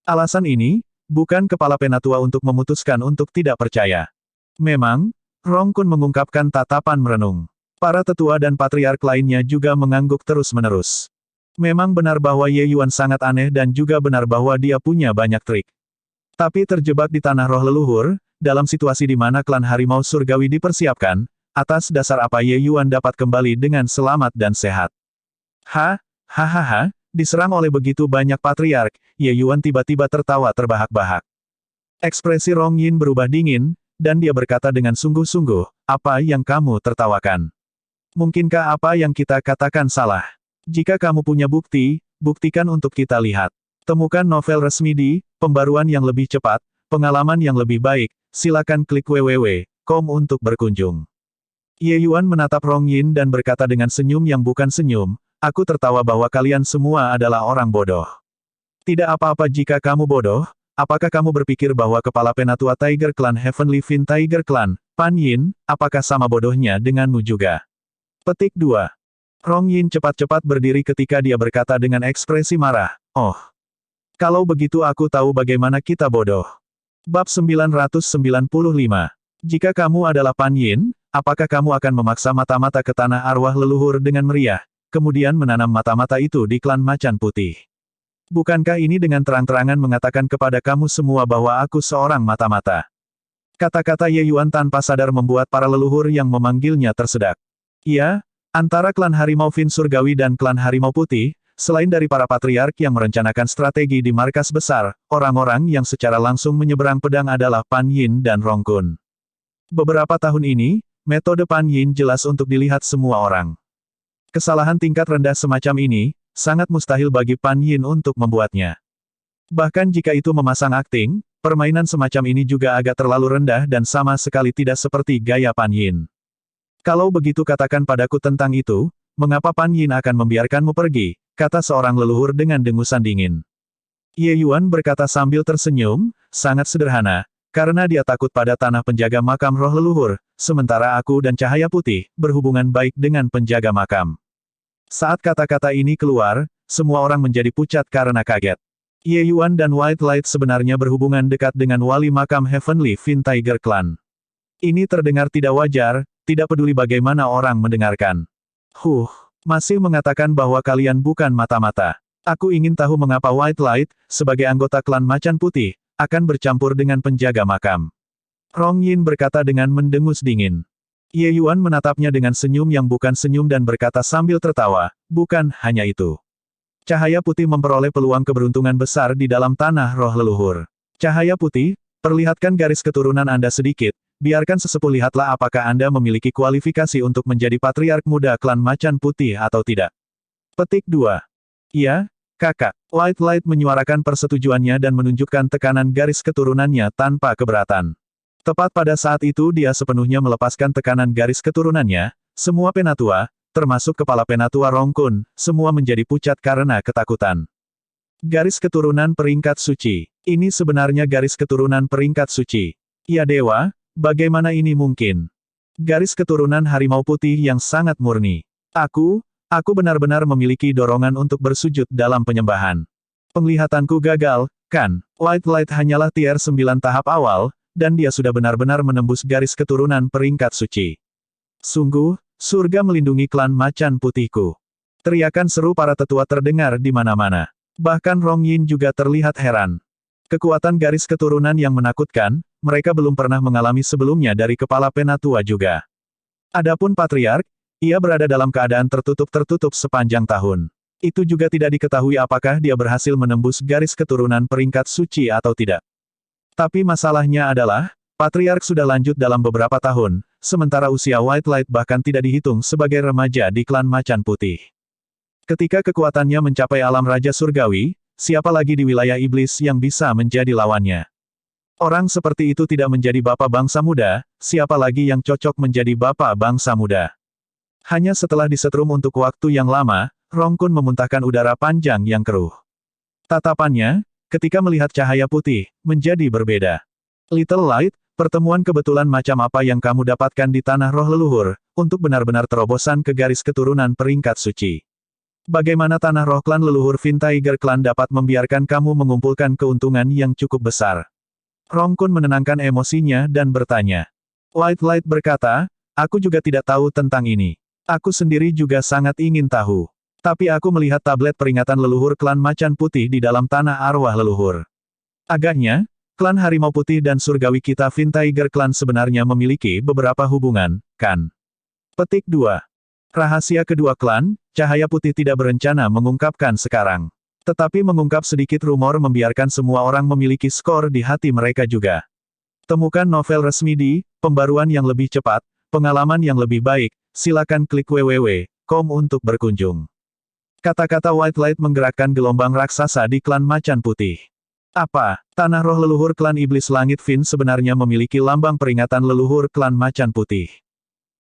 Alasan ini, bukan kepala penatua untuk memutuskan untuk tidak percaya. Memang, Rong Kun mengungkapkan tatapan merenung. Para tetua dan patriark lainnya juga mengangguk terus-menerus. Memang benar bahwa Ye Yuan sangat aneh dan juga benar bahwa dia punya banyak trik. Tapi terjebak di tanah roh leluhur, dalam situasi di mana klan harimau surgawi dipersiapkan, atas dasar apa Ye Yuan dapat kembali dengan selamat dan sehat. Diserang oleh begitu banyak patriark, Ye Yuan tiba-tiba tertawa terbahak-bahak. Ekspresi Rong Yin berubah dingin, dan dia berkata dengan sungguh-sungguh, apa yang kamu tertawakan? Mungkinkah apa yang kita katakan salah? Jika kamu punya bukti, buktikan untuk kita lihat. Temukan novel resmi di Pembaruan yang lebih cepat, pengalaman yang lebih baik, silakan klik www.com untuk berkunjung. Ye Yuan menatap Rong Yin dan berkata dengan senyum yang bukan senyum, aku tertawa bahwa kalian semua adalah orang bodoh. Tidak apa-apa jika kamu bodoh, apakah kamu berpikir bahwa kepala penatua Tiger Clan Heavenly Fin Tiger Clan, Pan Yin, apakah sama bodohnya denganmu juga? Petik 2. Rong Yin cepat-cepat berdiri ketika dia berkata dengan ekspresi marah, oh. Kalau begitu aku tahu bagaimana kita bodoh. Bab 995. Jika kamu adalah Pan Yin, apakah kamu akan memaksa mata-mata ke tanah arwah leluhur dengan meriah, kemudian menanam mata-mata itu di klan Macan Putih? Bukankah ini dengan terang-terangan mengatakan kepada kamu semua bahwa aku seorang mata-mata? Kata-kata Ye Yuan tanpa sadar membuat para leluhur yang memanggilnya tersedak. Iya, antara klan Harimau Fin Surgawi dan klan Harimau Putih, selain dari para patriark yang merencanakan strategi di markas besar, orang-orang yang secara langsung menyeberang pedang adalah Pan Yin dan Rong Kun. Beberapa tahun ini, metode Pan Yin jelas untuk dilihat semua orang. Kesalahan tingkat rendah semacam ini, sangat mustahil bagi Pan Yin untuk membuatnya. Bahkan jika itu memasang akting, permainan semacam ini juga agak terlalu rendah dan sama sekali tidak seperti gaya Pan Yin. Kalau begitu katakan padaku tentang itu, mengapa Pan Yin akan membiarkanmu pergi, kata seorang leluhur dengan dengusan dingin. Ye Yuan berkata sambil tersenyum, sangat sederhana, karena dia takut pada tanah penjaga makam roh leluhur, sementara aku dan Cahaya Putih, berhubungan baik dengan penjaga makam. Saat kata-kata ini keluar, semua orang menjadi pucat karena kaget. Ye Yuan dan White Light sebenarnya berhubungan dekat dengan wali makam Heavenly Fin Tiger Clan. Ini terdengar tidak wajar, tidak peduli bagaimana orang mendengarkan. Masih mengatakan bahwa kalian bukan mata-mata. Aku ingin tahu mengapa White Light, sebagai anggota klan Macan Putih, akan bercampur dengan penjaga makam. Rong Yin berkata dengan mendengus dingin. Ye Yuan menatapnya dengan senyum yang bukan senyum dan berkata sambil tertawa, bukan hanya itu. Cahaya Putih memperoleh peluang keberuntungan besar di dalam tanah roh leluhur. Cahaya Putih, perlihatkan garis keturunan Anda sedikit. Biarkan sesepuh lihatlah apakah Anda memiliki kualifikasi untuk menjadi patriark muda klan Macan Putih atau tidak. Petik 2. Iya, kakak. White Light menyuarakan persetujuannya dan menunjukkan tekanan garis keturunannya tanpa keberatan. Tepat pada saat itu dia sepenuhnya melepaskan tekanan garis keturunannya, semua penatua, termasuk kepala penatua Rong Kun, semua menjadi pucat karena ketakutan. Garis keturunan peringkat suci. Ini sebenarnya garis keturunan peringkat suci. Ya dewa, bagaimana ini mungkin? Garis keturunan Harimau Putih yang sangat murni. Aku Aku benar-benar memiliki dorongan untuk bersujud dalam penyembahan. Penglihatanku gagal, kan? White Light hanyalah tier 9 tahap awal, dan dia sudah benar-benar menembus garis keturunan peringkat suci. Sungguh, surga melindungi klan macan putihku. Teriakan seru para tetua terdengar di mana-mana. Bahkan Rong Yin juga terlihat heran. Kekuatan garis keturunan yang menakutkan, mereka belum pernah mengalami sebelumnya dari kepala penatua juga. Adapun Patriark, ia berada dalam keadaan tertutup-tertutup sepanjang tahun. Itu juga tidak diketahui apakah dia berhasil menembus garis keturunan peringkat suci atau tidak. Tapi masalahnya adalah, Patriark sudah lanjut dalam beberapa tahun, sementara usia White Light bahkan tidak dihitung sebagai remaja di klan macan putih. Ketika kekuatannya mencapai alam raja surgawi, siapa lagi di wilayah iblis yang bisa menjadi lawannya? Orang seperti itu tidak menjadi bapak bangsa muda, siapa lagi yang cocok menjadi bapak bangsa muda? Hanya setelah disetrum untuk waktu yang lama, Rong Kun memuntahkan udara panjang yang keruh. Tatapannya, ketika melihat cahaya putih, menjadi berbeda. Little Light, pertemuan kebetulan macam apa yang kamu dapatkan di tanah roh leluhur, untuk benar-benar terobosan ke garis keturunan peringkat suci. Bagaimana tanah roh klan leluhur Fin Tiger Clan dapat membiarkan kamu mengumpulkan keuntungan yang cukup besar? Rong Kun menenangkan emosinya dan bertanya. White Light berkata, aku juga tidak tahu tentang ini. Aku sendiri juga sangat ingin tahu. Tapi aku melihat tablet peringatan leluhur klan macan putih di dalam tanah arwah leluhur. Agaknya, klan harimau putih dan surgawi kita Fin Tiger Clan sebenarnya memiliki beberapa hubungan, kan? Petik 2. Rahasia kedua klan, Cahaya Putih tidak berencana mengungkapkan sekarang. Tetapi mengungkap sedikit rumor membiarkan semua orang memiliki skor di hati mereka juga. Temukan novel resmi di pembaruan yang lebih cepat, pengalaman yang lebih baik, silakan klik www.com untuk berkunjung. Kata-kata White Light menggerakkan gelombang raksasa di klan macan putih. Apa, tanah roh leluhur klan iblis langit Fin sebenarnya memiliki lambang peringatan leluhur klan macan putih?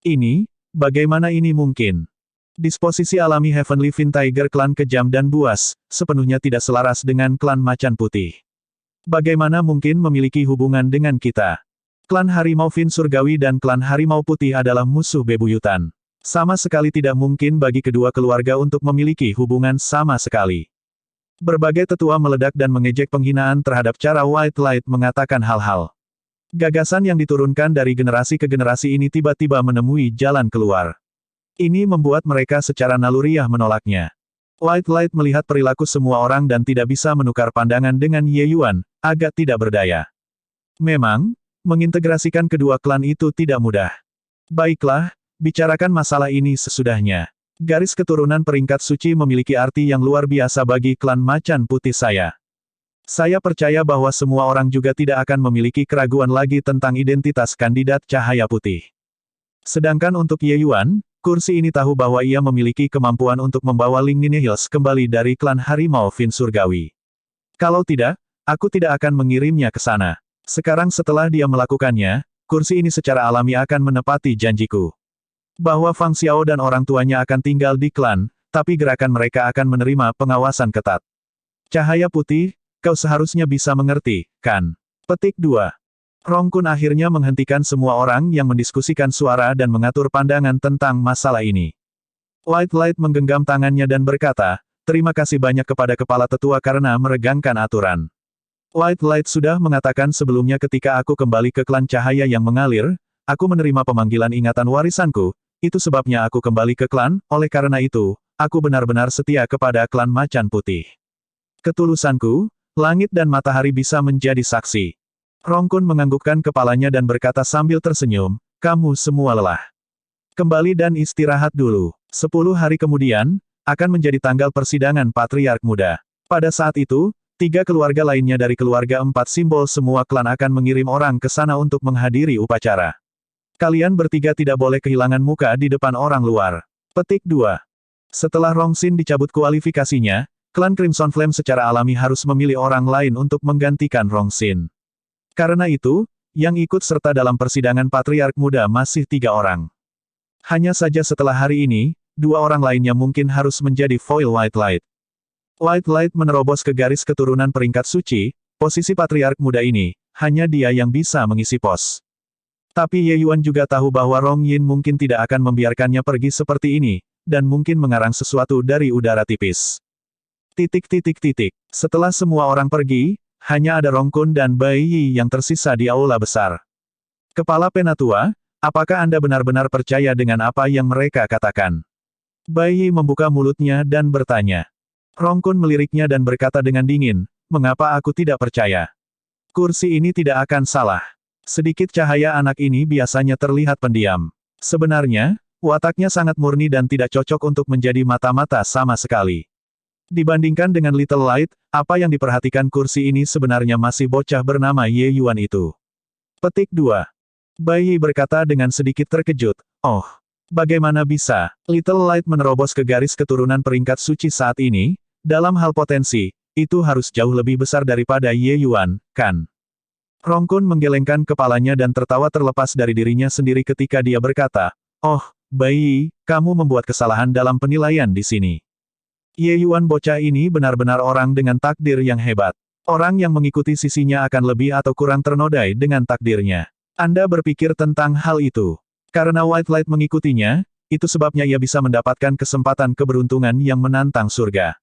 Ini, bagaimana ini mungkin? Disposisi alami Heavenly Fin Tiger klan kejam dan buas, sepenuhnya tidak selaras dengan klan macan putih. Bagaimana mungkin memiliki hubungan dengan kita? Klan harimau Fin surgawi dan klan harimau putih adalah musuh bebuyutan. Sama sekali tidak mungkin bagi kedua keluarga untuk memiliki hubungan sama sekali. Berbagai tetua meledak dan mengejek penghinaan terhadap cara White Light mengatakan hal-hal. Gagasan yang diturunkan dari generasi ke generasi ini tiba-tiba menemui jalan keluar. Ini membuat mereka secara naluriah menolaknya. White Light melihat perilaku semua orang dan tidak bisa menukar pandangan dengan Ye Yuan, agak tidak berdaya. Memang, mengintegrasikan kedua klan itu tidak mudah. Baiklah, bicarakan masalah ini sesudahnya. Garis keturunan peringkat suci memiliki arti yang luar biasa bagi klan macan putih saya. Saya percaya bahwa semua orang juga tidak akan memiliki keraguan lagi tentang identitas kandidat cahaya putih. Sedangkan untuk Ye Yuan, kursi ini tahu bahwa ia memiliki kemampuan untuk membawa Ling Ninihils kembali dari klan harimau Fin surgawi. Kalau tidak, aku tidak akan mengirimnya ke sana. Sekarang setelah dia melakukannya, kursi ini secara alami akan menepati janjiku. Bahwa Fang Xiao dan orang tuanya akan tinggal di klan, tapi gerakan mereka akan menerima pengawasan ketat. Cahaya putih, kau seharusnya bisa mengerti, kan? Petik 2. Rong Kun akhirnya menghentikan semua orang yang mendiskusikan suara dan mengatur pandangan tentang masalah ini. White Light menggenggam tangannya dan berkata, terima kasih banyak kepada kepala tetua karena meregangkan aturan. White Light sudah mengatakan sebelumnya ketika aku kembali ke klan cahaya yang mengalir, aku menerima pemanggilan ingatan warisanku, itu sebabnya aku kembali ke klan, oleh karena itu, aku benar-benar setia kepada klan macan putih. Ketulusanku, langit dan matahari bisa menjadi saksi. Rong Kun menganggukkan kepalanya dan berkata sambil tersenyum, kamu semua lelah. Kembali dan istirahat dulu. 10 hari kemudian, akan menjadi tanggal persidangan Patriark Muda. Pada saat itu, 3 keluarga lainnya dari keluarga 4 simbol semua klan akan mengirim orang ke sana untuk menghadiri upacara. Kalian bertiga tidak boleh kehilangan muka di depan orang luar. Petik 2. Setelah Rong Xin dicabut kualifikasinya, klan Crimson Flame secara alami harus memilih orang lain untuk menggantikan Rong Xin. Karena itu, yang ikut serta dalam persidangan Patriark Muda masih 3 orang. Hanya saja setelah hari ini, 2 orang lainnya mungkin harus menjadi foil White Light. White Light menerobos ke garis keturunan peringkat suci, posisi Patriark Muda ini, hanya dia yang bisa mengisi pos. Tapi Ye Yuan juga tahu bahwa Rong Yin mungkin tidak akan membiarkannya pergi seperti ini, dan mungkin mengarang sesuatu dari udara tipis. Setelah semua orang pergi, hanya ada Rong Kun dan Bai Yi yang tersisa di aula besar. Kepala Penatua, apakah Anda benar-benar percaya dengan apa yang mereka katakan? Bai Yi membuka mulutnya dan bertanya. Rong Kun meliriknya dan berkata dengan dingin, mengapa aku tidak percaya? Kursi ini tidak akan salah. Sedikit cahaya anak ini biasanya terlihat pendiam. Sebenarnya, wataknya sangat murni dan tidak cocok untuk menjadi mata-mata sama sekali. Dibandingkan dengan Little Light, apa yang diperhatikan kursi ini sebenarnya masih bocah bernama Ye Yuan itu. Petik 2. Bai Yi berkata dengan sedikit terkejut, oh, bagaimana bisa, Little Light menerobos ke garis keturunan peringkat suci saat ini, dalam hal potensi, itu harus jauh lebih besar daripada Ye Yuan, kan? Rong Kun menggelengkan kepalanya dan tertawa terlepas dari dirinya sendiri ketika dia berkata, oh, Bai Yi, kamu membuat kesalahan dalam penilaian di sini. Ye Yuan bocah ini benar-benar orang dengan takdir yang hebat. Orang yang mengikuti sisinya akan lebih atau kurang ternodai dengan takdirnya. Anda berpikir tentang hal itu. Karena White Light mengikutinya, itu sebabnya ia bisa mendapatkan kesempatan keberuntungan yang menantang surga.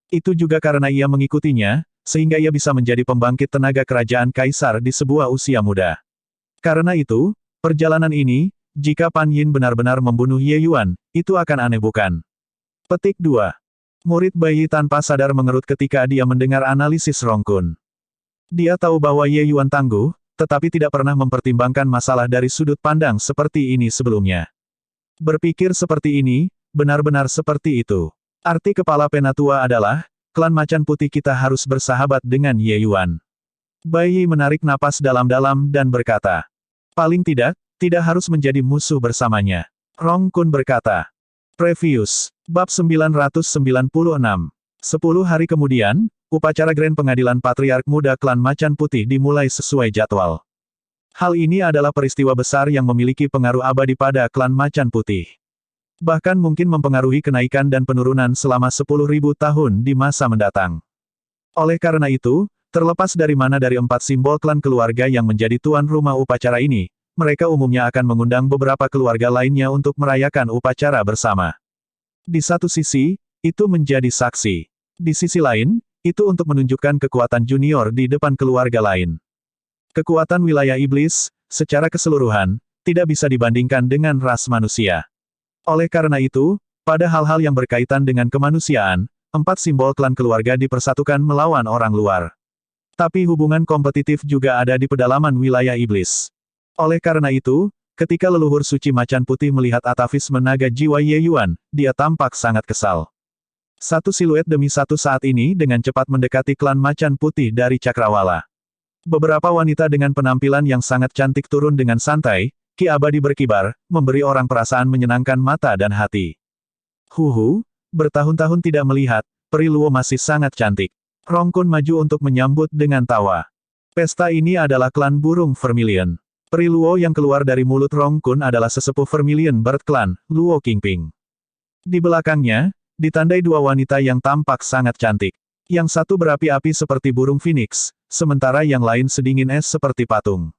Itu juga karena ia mengikutinya, sehingga ia bisa menjadi pembangkit tenaga kerajaan kaisar di sebuah usia muda. Karena itu, perjalanan ini, jika Pan Yin benar-benar membunuh Ye Yuan, itu akan aneh bukan? Petik 2. Murid Bai Yi tanpa sadar mengerut ketika dia mendengar analisis Rong Kun. Dia tahu bahwa Ye Yuan tangguh, tetapi tidak pernah mempertimbangkan masalah dari sudut pandang seperti ini sebelumnya. Berpikir seperti ini, benar-benar seperti itu. Arti kepala Penatua adalah, klan Macan Putih kita harus bersahabat dengan Ye Yuan. Bai Yi menarik napas dalam-dalam dan berkata, paling tidak harus menjadi musuh bersamanya. Rong Kun berkata. Previous, bab 996. 10 hari kemudian, upacara Grand Pengadilan Patriark Muda Klan Macan Putih dimulai sesuai jadwal. Hal ini adalah peristiwa besar yang memiliki pengaruh abadi pada Klan Macan Putih. Bahkan mungkin mempengaruhi kenaikan dan penurunan selama 10.000 tahun di masa mendatang. Oleh karena itu, terlepas dari mana dari 4 simbol klan keluarga yang menjadi tuan rumah upacara ini, mereka umumnya akan mengundang beberapa keluarga lainnya untuk merayakan upacara bersama. Di satu sisi, itu menjadi saksi. Di sisi lain, itu untuk menunjukkan kekuatan junior di depan keluarga lain. Kekuatan wilayah iblis, secara keseluruhan, tidak bisa dibandingkan dengan ras manusia. Oleh karena itu, pada hal-hal yang berkaitan dengan kemanusiaan, 4 simbol klan keluarga dipersatukan melawan orang luar. Tapi hubungan kompetitif juga ada di pedalaman wilayah iblis. Oleh karena itu, ketika leluhur suci Macan Putih melihat atavisme naga jiwa Ye Yuan, dia tampak sangat kesal. Satu siluet demi satu saat ini dengan cepat mendekati klan Macan Putih dari Cakrawala. Beberapa wanita dengan penampilan yang sangat cantik turun dengan santai, ki abadi berkibar, memberi orang perasaan menyenangkan mata dan hati. Bertahun-tahun tidak melihat, Peri Luo masih sangat cantik. Rong Kun maju untuk menyambut dengan tawa. Pesta ini adalah klan burung Vermilion. Peri Luo yang keluar dari mulut Rong Kun adalah sesepuh Vermilion Bird Clan, Luo Qingping. Di belakangnya, ditandai 2 wanita yang tampak sangat cantik. Yang satu berapi-api seperti burung phoenix, sementara yang lain sedingin es seperti patung.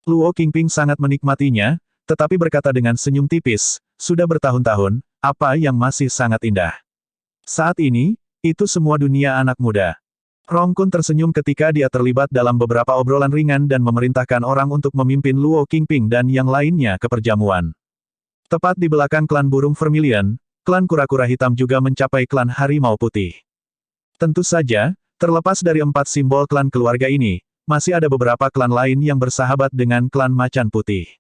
Luo Qingping sangat menikmatinya, tetapi berkata dengan senyum tipis, sudah bertahun-tahun, apa yang masih sangat indah. Saat ini, itu semua dunia anak muda. Rong Kun tersenyum ketika dia terlibat dalam beberapa obrolan ringan dan memerintahkan orang untuk memimpin Luo Qingping dan yang lainnya ke perjamuan. Tepat di belakang klan burung Vermilion, klan kura-kura hitam juga mencapai klan harimau putih. Tentu saja, terlepas dari 4 simbol klan keluarga ini, masih ada beberapa klan lain yang bersahabat dengan klan Macan Putih.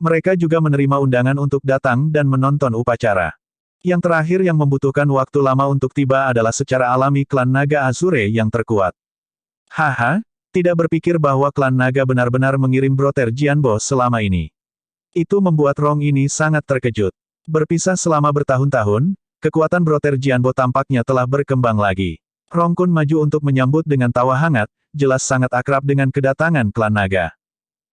Mereka juga menerima undangan untuk datang dan menonton upacara. Yang terakhir yang membutuhkan waktu lama untuk tiba adalah secara alami klan Naga Azure yang terkuat. Tidak berpikir bahwa klan Naga benar-benar mengirim Brother Jianbo selama ini. Itu membuat Rong ini sangat terkejut. Berpisah selama bertahun-tahun, kekuatan Brother Jianbo tampaknya telah berkembang lagi. Rong Kun maju untuk menyambut dengan tawa hangat, jelas sangat akrab dengan kedatangan klan Naga.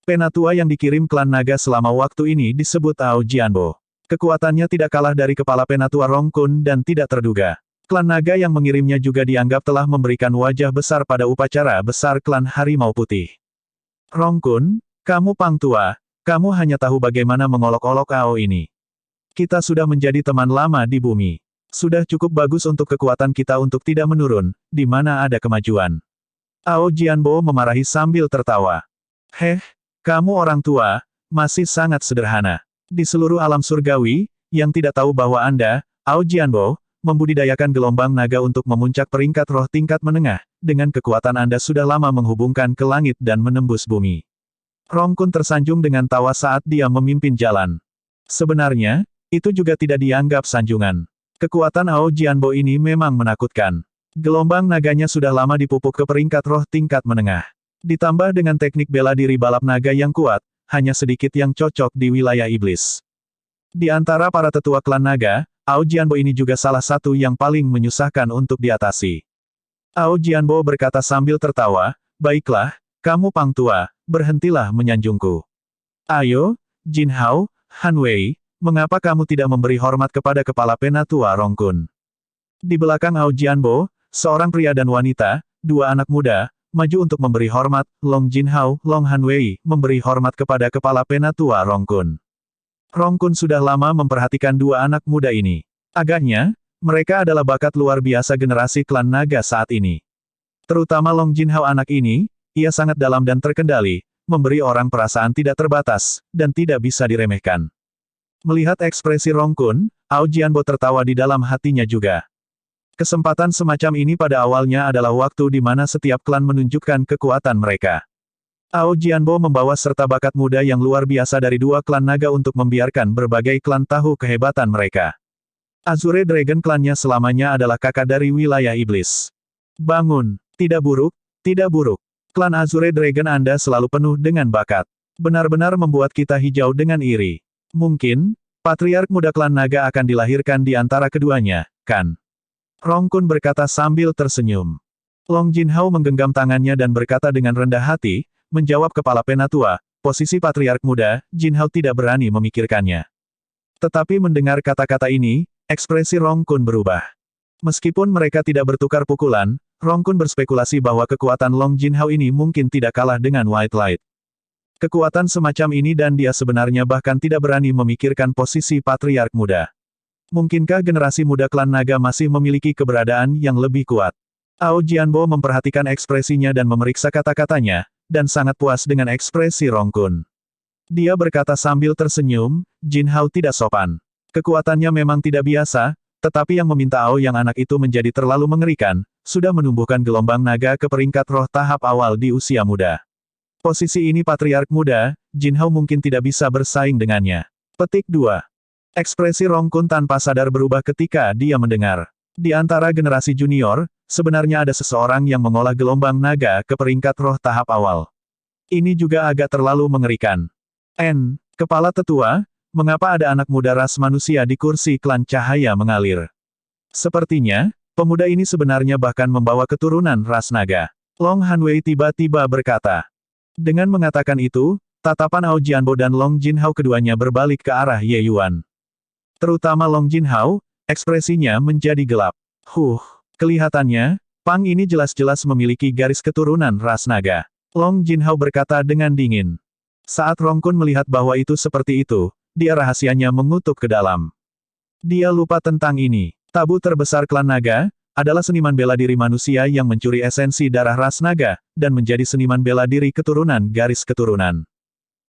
Penatua yang dikirim klan Naga selama waktu ini disebut Ao Jianbo. Kekuatannya tidak kalah dari kepala Penatua Rong Kun dan tidak terduga. Klan Naga yang mengirimnya juga dianggap telah memberikan wajah besar pada upacara besar klan Harimau Putih. Rong Kun, kamu Pang Tua, Kamu hanya tahu bagaimana mengolok-olok Ao ini. Kita sudah menjadi teman lama di bumi. Sudah cukup bagus untuk kekuatan kita untuk tidak menurun, di mana ada kemajuan. Ao Jianbo memarahi sambil tertawa. Kamu orang tua, masih sangat sederhana. Di seluruh alam surgawi, yang tidak tahu bahwa Anda, Ao Jianbo, membudidayakan gelombang naga untuk memuncak peringkat roh tingkat menengah, dengan kekuatan Anda sudah lama menghubungkan ke langit dan menembus bumi. Rong Kun tersanjung dengan tawa saat dia memimpin jalan. Sebenarnya, itu juga tidak dianggap sanjungan. Kekuatan Ao Jianbo ini memang menakutkan. Gelombang naganya sudah lama dipupuk ke peringkat roh tingkat menengah. Ditambah dengan teknik bela diri balap naga yang kuat, hanya sedikit yang cocok di wilayah iblis. Di antara para tetua klan naga, Ao Jianbo ini juga salah satu yang paling menyusahkan untuk diatasi. Ao Jianbo berkata sambil tertawa, "Baiklah, kamu Pang Tua, berhentilah menyanjungku. Ayo, Jin Hao, Han Wei, mengapa kamu tidak memberi hormat kepada kepala penatua Rong Kun?" Di belakang Ao Jianbo, seorang pria dan wanita, dua anak muda, maju untuk memberi hormat. Long Jin Hao, Long Han Wei, memberi hormat kepada kepala penatua Rong Kun. Rong Kun sudah lama memperhatikan dua anak muda ini. Agaknya, mereka adalah bakat luar biasa generasi klan naga saat ini. Terutama Long Jin Hao anak ini, ia sangat dalam dan terkendali, memberi orang perasaan tidak terbatas, dan tidak bisa diremehkan. Melihat ekspresi Rong Kun, Ao Jianbo tertawa di dalam hatinya juga. Kesempatan semacam ini pada awalnya adalah waktu di mana setiap klan menunjukkan kekuatan mereka. Ao Jianbo membawa serta bakat muda yang luar biasa dari dua klan naga untuk membiarkan berbagai klan tahu kehebatan mereka. Azure Dragon klannya selamanya adalah kakak dari wilayah iblis. Bangun, tidak buruk, tidak buruk. Klan Azure Dragon Anda selalu penuh dengan bakat. Benar-benar membuat kita hijau dengan iri. Mungkin, patriark muda klan naga akan dilahirkan di antara keduanya, kan? Rong Kun berkata sambil tersenyum. Long Jin Hao menggenggam tangannya dan berkata dengan rendah hati, menjawab kepala penatua, posisi patriark muda, Jin Hao tidak berani memikirkannya. Tetapi mendengar kata-kata ini, ekspresi Rong Kun berubah. Meskipun mereka tidak bertukar pukulan, Rong Kun berspekulasi bahwa kekuatan Long Jin Hao ini mungkin tidak kalah dengan White Light. Kekuatan semacam ini dan dia sebenarnya bahkan tidak berani memikirkan posisi patriark muda. Mungkinkah generasi muda klan naga masih memiliki keberadaan yang lebih kuat? Ao Jianbo memperhatikan ekspresinya dan memeriksa kata-katanya, dan sangat puas dengan ekspresi Rong Kun. Dia berkata sambil tersenyum, Jin Hao tidak sopan. Kekuatannya memang tidak biasa, tetapi yang meminta Ao yang anak itu menjadi terlalu mengerikan, sudah menumbuhkan gelombang naga ke peringkat roh tahap awal di usia muda. Posisi ini patriark muda, Jin Hao mungkin tidak bisa bersaing dengannya. Petik 2. Ekspresi Rong Kun tanpa sadar berubah ketika dia mendengar. Di antara generasi junior, sebenarnya ada seseorang yang mengolah gelombang naga ke peringkat roh tahap awal. Ini juga agak terlalu mengerikan. Kepala tetua, mengapa ada anak muda ras manusia di kursi klan cahaya mengalir? Sepertinya, pemuda ini sebenarnya bahkan membawa keturunan ras naga. Long Han Wei tiba-tiba berkata. Dengan mengatakan itu, tatapan Ao Jianbo dan Long Jin Hao keduanya berbalik ke arah Ye Yuan. Terutama Long Jin Hao, ekspresinya menjadi gelap. Kelihatannya, Pang ini jelas-jelas memiliki garis keturunan ras naga. Long Jin Hao berkata dengan dingin. Saat Rong Kun melihat bahwa itu seperti itu, dia rahasianya mengutuk ke dalam. Dia lupa tentang ini. Tabu terbesar klan naga, adalah seniman bela diri manusia yang mencuri esensi darah ras naga, dan menjadi seniman bela diri keturunan garis keturunan.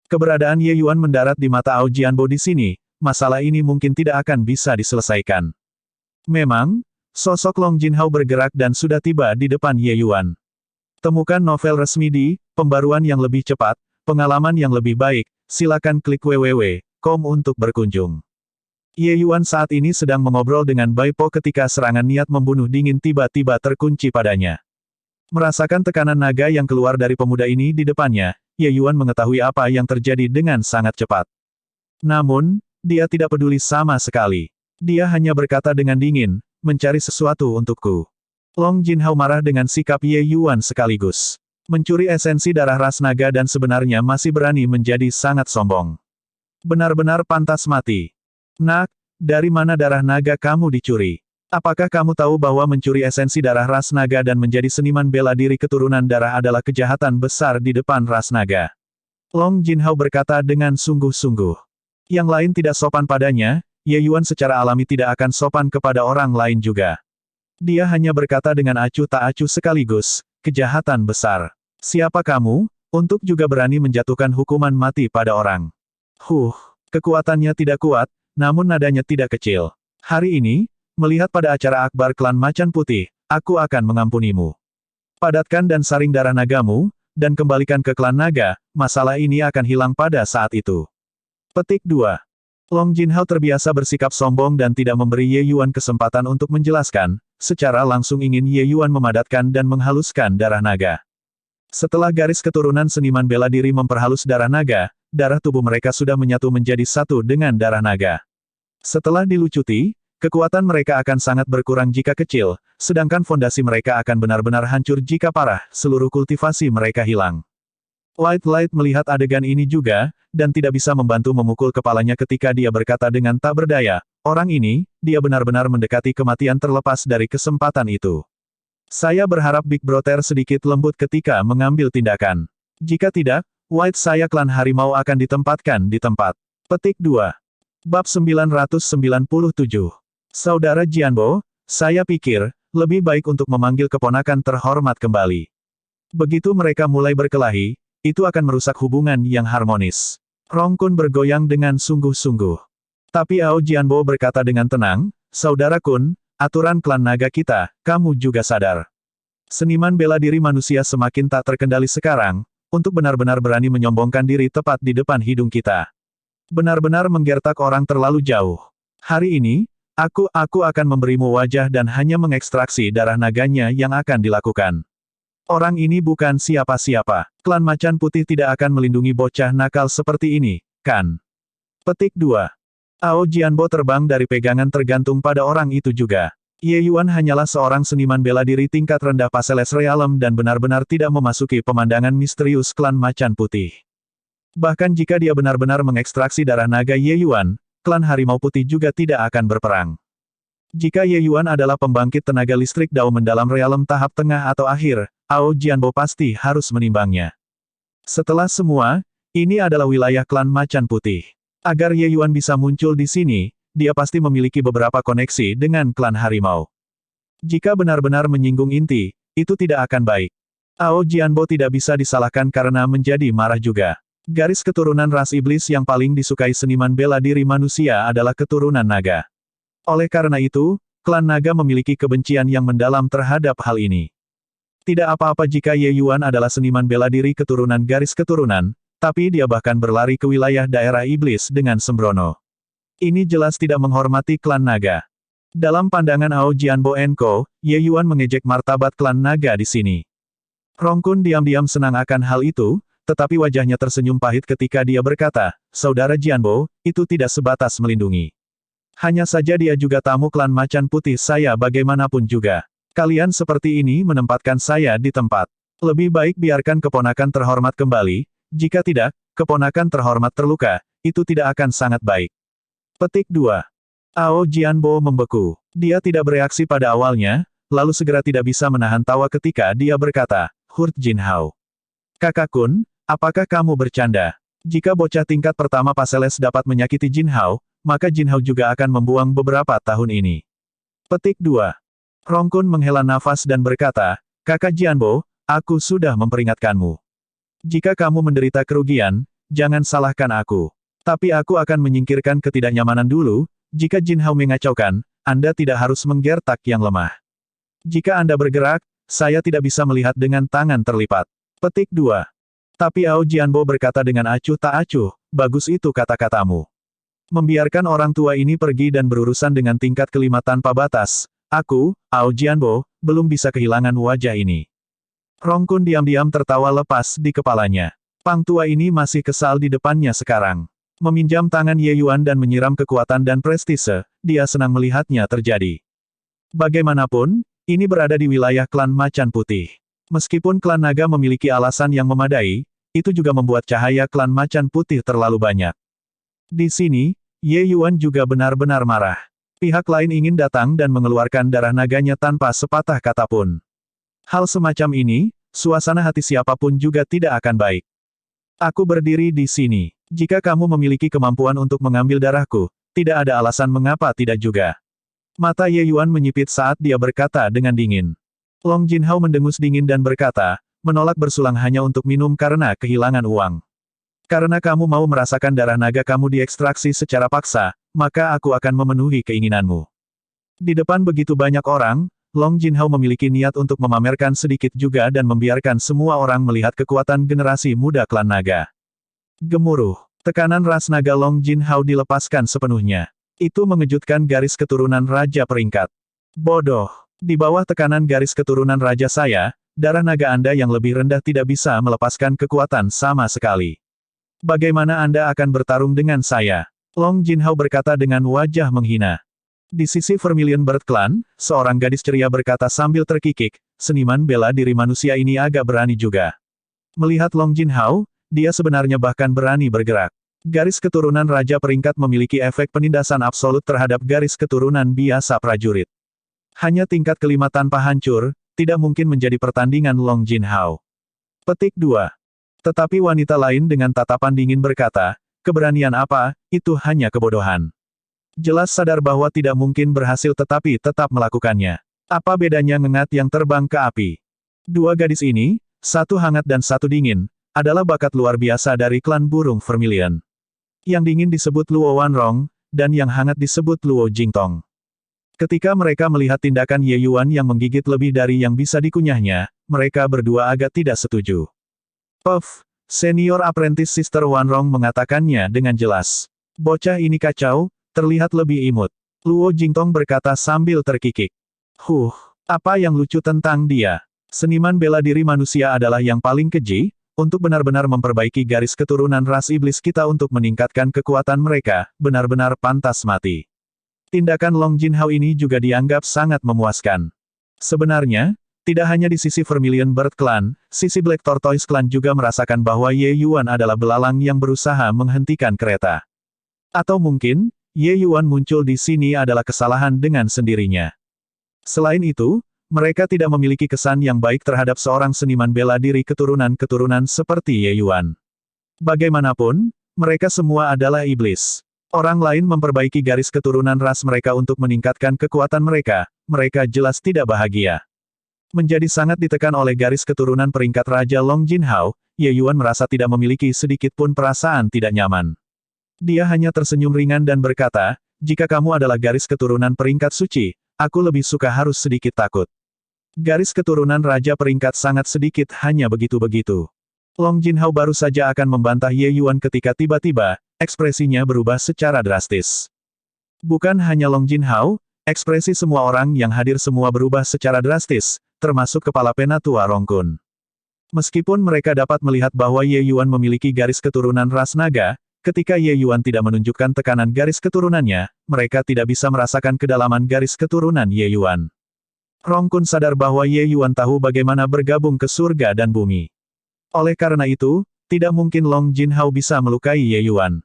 Keberadaan Ye Yuan mendarat di mata Ao Jianbo di sini, masalah ini mungkin tidak akan bisa diselesaikan. Memang, sosok Long Jin Hao bergerak dan sudah tiba di depan Ye Yuan. Temukan novel resmi di Pembaruan yang lebih cepat, pengalaman yang lebih baik, silakan klik www.com untuk berkunjung. Ye Yuan saat ini sedang mengobrol dengan Bai Po ketika serangan niat membunuh dingin tiba-tiba terkunci padanya. Merasakan tekanan naga yang keluar dari pemuda ini di depannya, Ye Yuan mengetahui apa yang terjadi dengan sangat cepat. Namun, dia tidak peduli sama sekali. Dia hanya berkata dengan dingin, mencari sesuatu untukku. Long Jin Hao marah dengan sikap Ye Yuan sekaligus. Mencuri esensi darah ras naga dan sebenarnya masih berani menjadi sangat sombong. Benar-benar pantas mati. Nak, dari mana darah naga kamu dicuri? Apakah kamu tahu bahwa mencuri esensi darah ras naga dan menjadi seniman bela diri keturunan darah adalah kejahatan besar di depan ras naga? Long Jinhao berkata dengan sungguh-sungguh. Yang lain tidak sopan padanya, Ye Yuan secara alami tidak akan sopan kepada orang lain juga. Dia hanya berkata dengan acuh tak acuh sekaligus, kejahatan besar. Siapa kamu, untuk juga berani menjatuhkan hukuman mati pada orang? Kekuatannya tidak kuat, namun nadanya tidak kecil. Hari ini, melihat pada acara akbar klan Macan Putih, aku akan mengampunimu. Padatkan dan saring darah nagamu, dan kembalikan ke klan naga, masalah ini akan hilang pada saat itu. Petik 2. Long Jinhao terbiasa bersikap sombong dan tidak memberi Ye Yuan kesempatan untuk menjelaskan, secara langsung ingin Ye Yuan memadatkan dan menghaluskan darah naga. Setelah garis keturunan seniman bela diri memperhalus darah naga, darah tubuh mereka sudah menyatu menjadi satu dengan darah naga. Setelah dilucuti, kekuatan mereka akan sangat berkurang jika kecil, sedangkan fondasi mereka akan benar-benar hancur jika parah, seluruh kultivasi mereka hilang. Light melihat adegan ini juga, dan tidak bisa membantu memukul kepalanya ketika dia berkata dengan tak berdaya, orang ini, dia benar-benar mendekati kematian terlepas dari kesempatan itu. Saya berharap Big Brother sedikit lembut ketika mengambil tindakan. Jika tidak, White saya klan harimau akan ditempatkan di tempat. Petik 2. Bab 997. Saudara Jianbo, saya pikir, lebih baik untuk memanggil keponakan terhormat kembali. Begitu mereka mulai berkelahi, itu akan merusak hubungan yang harmonis. Rong Kun bergoyang dengan sungguh-sungguh. Tapi Ao Jianbo berkata dengan tenang, Saudara Kun, aturan klan naga kita, kamu juga sadar. Seniman bela diri manusia semakin tak terkendali sekarang, untuk benar-benar berani menyombongkan diri tepat di depan hidung kita. Benar-benar menggertak orang terlalu jauh. Hari ini, aku akan memberimu wajah dan hanya mengekstraksi darah naganya yang akan dilakukan. Orang ini bukan siapa-siapa. Klan Macan Putih tidak akan melindungi bocah nakal seperti ini, kan? Petik 2. Ao Jianbo terbang dari pegangan tergantung pada orang itu juga. Ye Yuan hanyalah seorang seniman bela diri tingkat rendah Paseles Realm dan benar-benar tidak memasuki pemandangan misterius klan Macan Putih. Bahkan jika dia benar-benar mengekstraksi darah naga Ye Yuan, klan Harimau Putih juga tidak akan berperang. Jika Ye Yuan adalah pembangkit tenaga listrik Dao mendalam realm tahap tengah atau akhir, Ao Jianbo pasti harus menimbangnya. Setelah semua, ini adalah wilayah klan Macan Putih. Agar Ye Yuan bisa muncul di sini, dia pasti memiliki beberapa koneksi dengan klan harimau. Jika benar-benar menyinggung inti, itu tidak akan baik. Ao Jianbo tidak bisa disalahkan karena menjadi marah juga. Garis keturunan ras iblis yang paling disukai seniman bela diri manusia adalah keturunan naga. Oleh karena itu, klan naga memiliki kebencian yang mendalam terhadap hal ini. Tidak apa-apa jika Ye Yuan adalah seniman bela diri keturunan garis keturunan, tapi dia bahkan berlari ke wilayah daerah iblis dengan sembrono. Ini jelas tidak menghormati klan naga. Dalam pandangan Ao Jianbo Co., Ye Yuan mengejek martabat klan naga di sini. Rong Kun diam-diam senang akan hal itu, tetapi wajahnya tersenyum pahit ketika dia berkata, Saudara Jianbo, itu tidak sebatas melindungi. Hanya saja dia juga tamu klan Macan Putih saya bagaimanapun juga. Kalian seperti ini menempatkan saya di tempat. Lebih baik biarkan keponakan terhormat kembali, jika tidak, keponakan terhormat terluka, itu tidak akan sangat baik. Petik 2. Ao Jianbo membeku. Dia tidak bereaksi pada awalnya, lalu segera tidak bisa menahan tawa ketika dia berkata, Hurt Jinhao. Kakak Kun, apakah kamu bercanda? Jika bocah tingkat pertama Paseles dapat menyakiti Jinhao, maka Jinhao juga akan membuang beberapa tahun ini. Petik 2. Rong Kun menghela nafas dan berkata, Kakak Jianbo, aku sudah memperingatkanmu. Jika kamu menderita kerugian, jangan salahkan aku. Tapi aku akan menyingkirkan ketidaknyamanan dulu, jika Jinhao mengacaukan, Anda tidak harus menggertak yang lemah. Jika Anda bergerak, saya tidak bisa melihat dengan tangan terlipat. Petik 2. Tapi Ao Jianbo berkata dengan acuh tak acuh, bagus itu kata-katamu. Membiarkan orang tua ini pergi dan berurusan dengan tingkat kelima tanpa batas, aku, Ao Jianbo, belum bisa kehilangan wajah ini. Rong Kun diam-diam tertawa lepas di kepalanya. Pang tua ini masih kesal di depannya sekarang. Meminjam tangan Ye Yuan dan menyiram kekuatan dan prestise, dia senang melihatnya terjadi. Bagaimanapun, ini berada di wilayah klan Macan Putih. Meskipun klan naga memiliki alasan yang memadai, itu juga membuat cahaya klan Macan Putih terlalu banyak. Di sini, Ye Yuan juga benar-benar marah. Pihak lain ingin datang dan mengeluarkan darah naganya tanpa sepatah kata pun. Hal semacam ini, suasana hati siapapun juga tidak akan baik. Aku berdiri di sini. Jika kamu memiliki kemampuan untuk mengambil darahku, tidak ada alasan mengapa tidak juga. Mata Ye Yuan menyipit saat dia berkata dengan dingin. Long Jinhao mendengus dingin dan berkata, menolak bersulang hanya untuk minum karena kehilangan uang. Karena kamu mau merasakan darah naga kamu diekstraksi secara paksa, maka aku akan memenuhi keinginanmu. Di depan begitu banyak orang, Long Jinhao memiliki niat untuk memamerkan sedikit juga dan membiarkan semua orang melihat kekuatan generasi muda klan naga. Gemuruh. Tekanan ras naga Long Jinhao dilepaskan sepenuhnya. Itu mengejutkan garis keturunan raja peringkat. Bodoh. Di bawah tekanan garis keturunan raja saya, darah naga Anda yang lebih rendah tidak bisa melepaskan kekuatan sama sekali. Bagaimana Anda akan bertarung dengan saya? Long Jinhao berkata dengan wajah menghina. Di sisi Vermilion Bird Clan, seorang gadis ceria berkata sambil terkikik, seniman bela diri manusia ini agak berani juga. Melihat Long Jinhao, dia sebenarnya bahkan berani bergerak. Garis keturunan raja peringkat memiliki efek penindasan absolut terhadap garis keturunan biasa prajurit. Hanya tingkat kelima tanpa hancur, tidak mungkin menjadi pertandingan Long Jinhao. Petik 2. Tetapi wanita lain dengan tatapan dingin berkata, keberanian apa, itu hanya kebodohan. Jelas sadar bahwa tidak mungkin berhasil tetapi tetap melakukannya. Apa bedanya ngengat yang terbang ke api? Dua gadis ini, satu hangat dan satu dingin, adalah bakat luar biasa dari klan burung Vermilion. Yang dingin disebut Luo Wanrong, dan yang hangat disebut Luo Jingtong. Ketika mereka melihat tindakan Ye Yuan yang menggigit lebih dari yang bisa dikunyahnya, mereka berdua agak tidak setuju. Puff, senior apprentice Sister Wanrong mengatakannya dengan jelas. Bocah ini kacau, terlihat lebih imut. Luo Jingtong berkata sambil terkikik. Apa yang lucu tentang dia? Seniman bela diri manusia adalah yang paling keji, untuk benar-benar memperbaiki garis keturunan ras iblis kita untuk meningkatkan kekuatan mereka, benar-benar pantas mati. Tindakan Long Jinhao ini juga dianggap sangat memuaskan. Sebenarnya, tidak hanya di sisi Vermilion Bird Clan, sisi Black Tortoise Clan juga merasakan bahwa Ye Yuan adalah belalang yang berusaha menghentikan kereta. Atau mungkin, Ye Yuan muncul di sini adalah kesalahan dengan sendirinya. Selain itu, mereka tidak memiliki kesan yang baik terhadap seorang seniman bela diri keturunan-keturunan seperti Ye Yuan. Bagaimanapun, mereka semua adalah iblis. Orang lain memperbaiki garis keturunan ras mereka untuk meningkatkan kekuatan mereka, mereka jelas tidak bahagia. Menjadi sangat ditekan oleh garis keturunan peringkat Raja Long Jinhao, Ye Yuan merasa tidak memiliki sedikit pun perasaan tidak nyaman. Dia hanya tersenyum ringan dan berkata, jika kamu adalah garis keturunan peringkat suci, aku lebih suka harus sedikit takut. Garis keturunan raja peringkat sangat sedikit hanya begitu-begitu. Long Jinhao baru saja akan membantah Ye Yuan ketika tiba-tiba, ekspresinya berubah secara drastis. Bukan hanya Long Jinhao, ekspresi semua orang yang hadir semua berubah secara drastis, termasuk kepala penatua Rongkun. Meskipun mereka dapat melihat bahwa Ye Yuan memiliki garis keturunan ras naga, ketika Ye Yuan tidak menunjukkan tekanan garis keturunannya, mereka tidak bisa merasakan kedalaman garis keturunan Ye Yuan. Rongkun sadar bahwa Ye Yuan tahu bagaimana bergabung ke surga dan bumi. Oleh karena itu, tidak mungkin Long Jinhao bisa melukai Ye Yuan.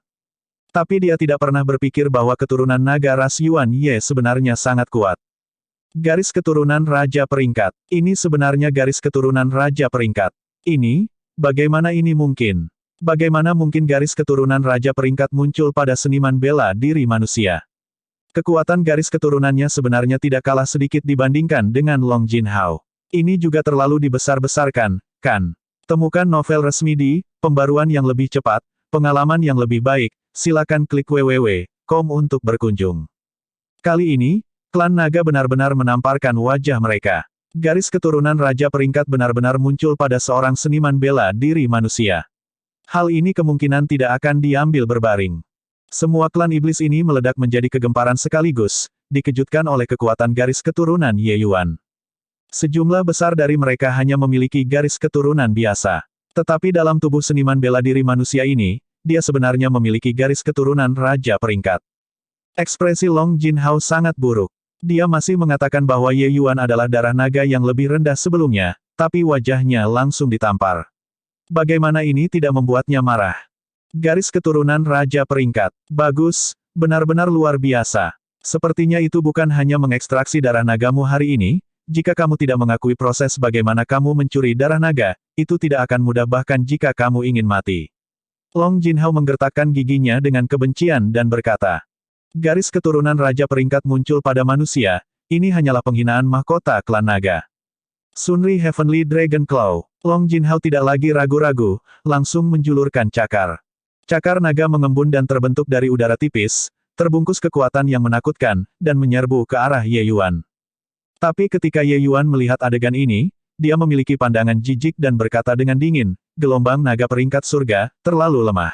Tapi dia tidak pernah berpikir bahwa keturunan naga ras Yuan Ye sebenarnya sangat kuat. Garis keturunan raja peringkat. Ini sebenarnya garis keturunan raja peringkat. Ini, bagaimana ini mungkin? Bagaimana mungkin garis keturunan raja peringkat muncul pada seniman bela diri manusia? Kekuatan garis keturunannya sebenarnya tidak kalah sedikit dibandingkan dengan Long Jinhao. Ini juga terlalu dibesar-besarkan, kan? Temukan novel resmi di Pembaruan yang lebih cepat, pengalaman yang lebih baik, silakan klik www.com untuk berkunjung. Kali ini, klan naga benar-benar menamparkan wajah mereka. Garis keturunan raja peringkat benar-benar muncul pada seorang seniman bela diri manusia. Hal ini kemungkinan tidak akan diambil berbaring. Semua klan iblis ini meledak menjadi kegemparan sekaligus, dikejutkan oleh kekuatan garis keturunan Ye Yuan. Sejumlah besar dari mereka hanya memiliki garis keturunan biasa. Tetapi dalam tubuh seniman bela diri manusia ini, dia sebenarnya memiliki garis keturunan raja peringkat. Ekspresi Long Jinhao sangat buruk. Dia masih mengatakan bahwa Ye Yuan adalah darah naga yang lebih rendah sebelumnya, tapi wajahnya langsung ditampar. Bagaimana ini tidak membuatnya marah? Garis keturunan raja peringkat. Bagus, benar-benar luar biasa. Sepertinya itu bukan hanya mengekstraksi darah nagamu hari ini, jika kamu tidak mengakui proses bagaimana kamu mencuri darah naga, itu tidak akan mudah bahkan jika kamu ingin mati. Long Jinhao menggertakkan giginya dengan kebencian dan berkata, garis keturunan raja peringkat muncul pada manusia, ini hanyalah penghinaan mahkota klan naga. Sunri Heavenly Dragon Claw. Long Jinhao tidak lagi ragu-ragu, langsung menjulurkan cakar. Cakar naga mengembun dan terbentuk dari udara tipis, terbungkus kekuatan yang menakutkan, dan menyerbu ke arah Ye Yuan. Tapi ketika Ye Yuan melihat adegan ini, dia memiliki pandangan jijik dan berkata dengan dingin, gelombang naga peringkat surga, terlalu lemah.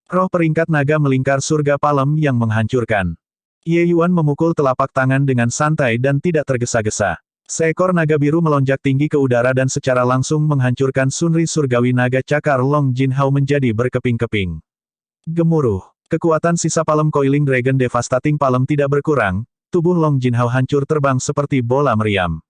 Roh peringkat naga melingkar surga palem yang menghancurkan. Ye Yuan memukul telapak tangan dengan santai dan tidak tergesa-gesa. Seekor naga biru melonjak tinggi ke udara dan secara langsung menghancurkan Sunri Surgawi Naga Cakar Long Jinhao menjadi berkeping-keping. Gemuruh. Kekuatan sisa palem Coiling Dragon Devastating Palem tidak berkurang, tubuh Long Jinhao hancur terbang seperti bola meriam.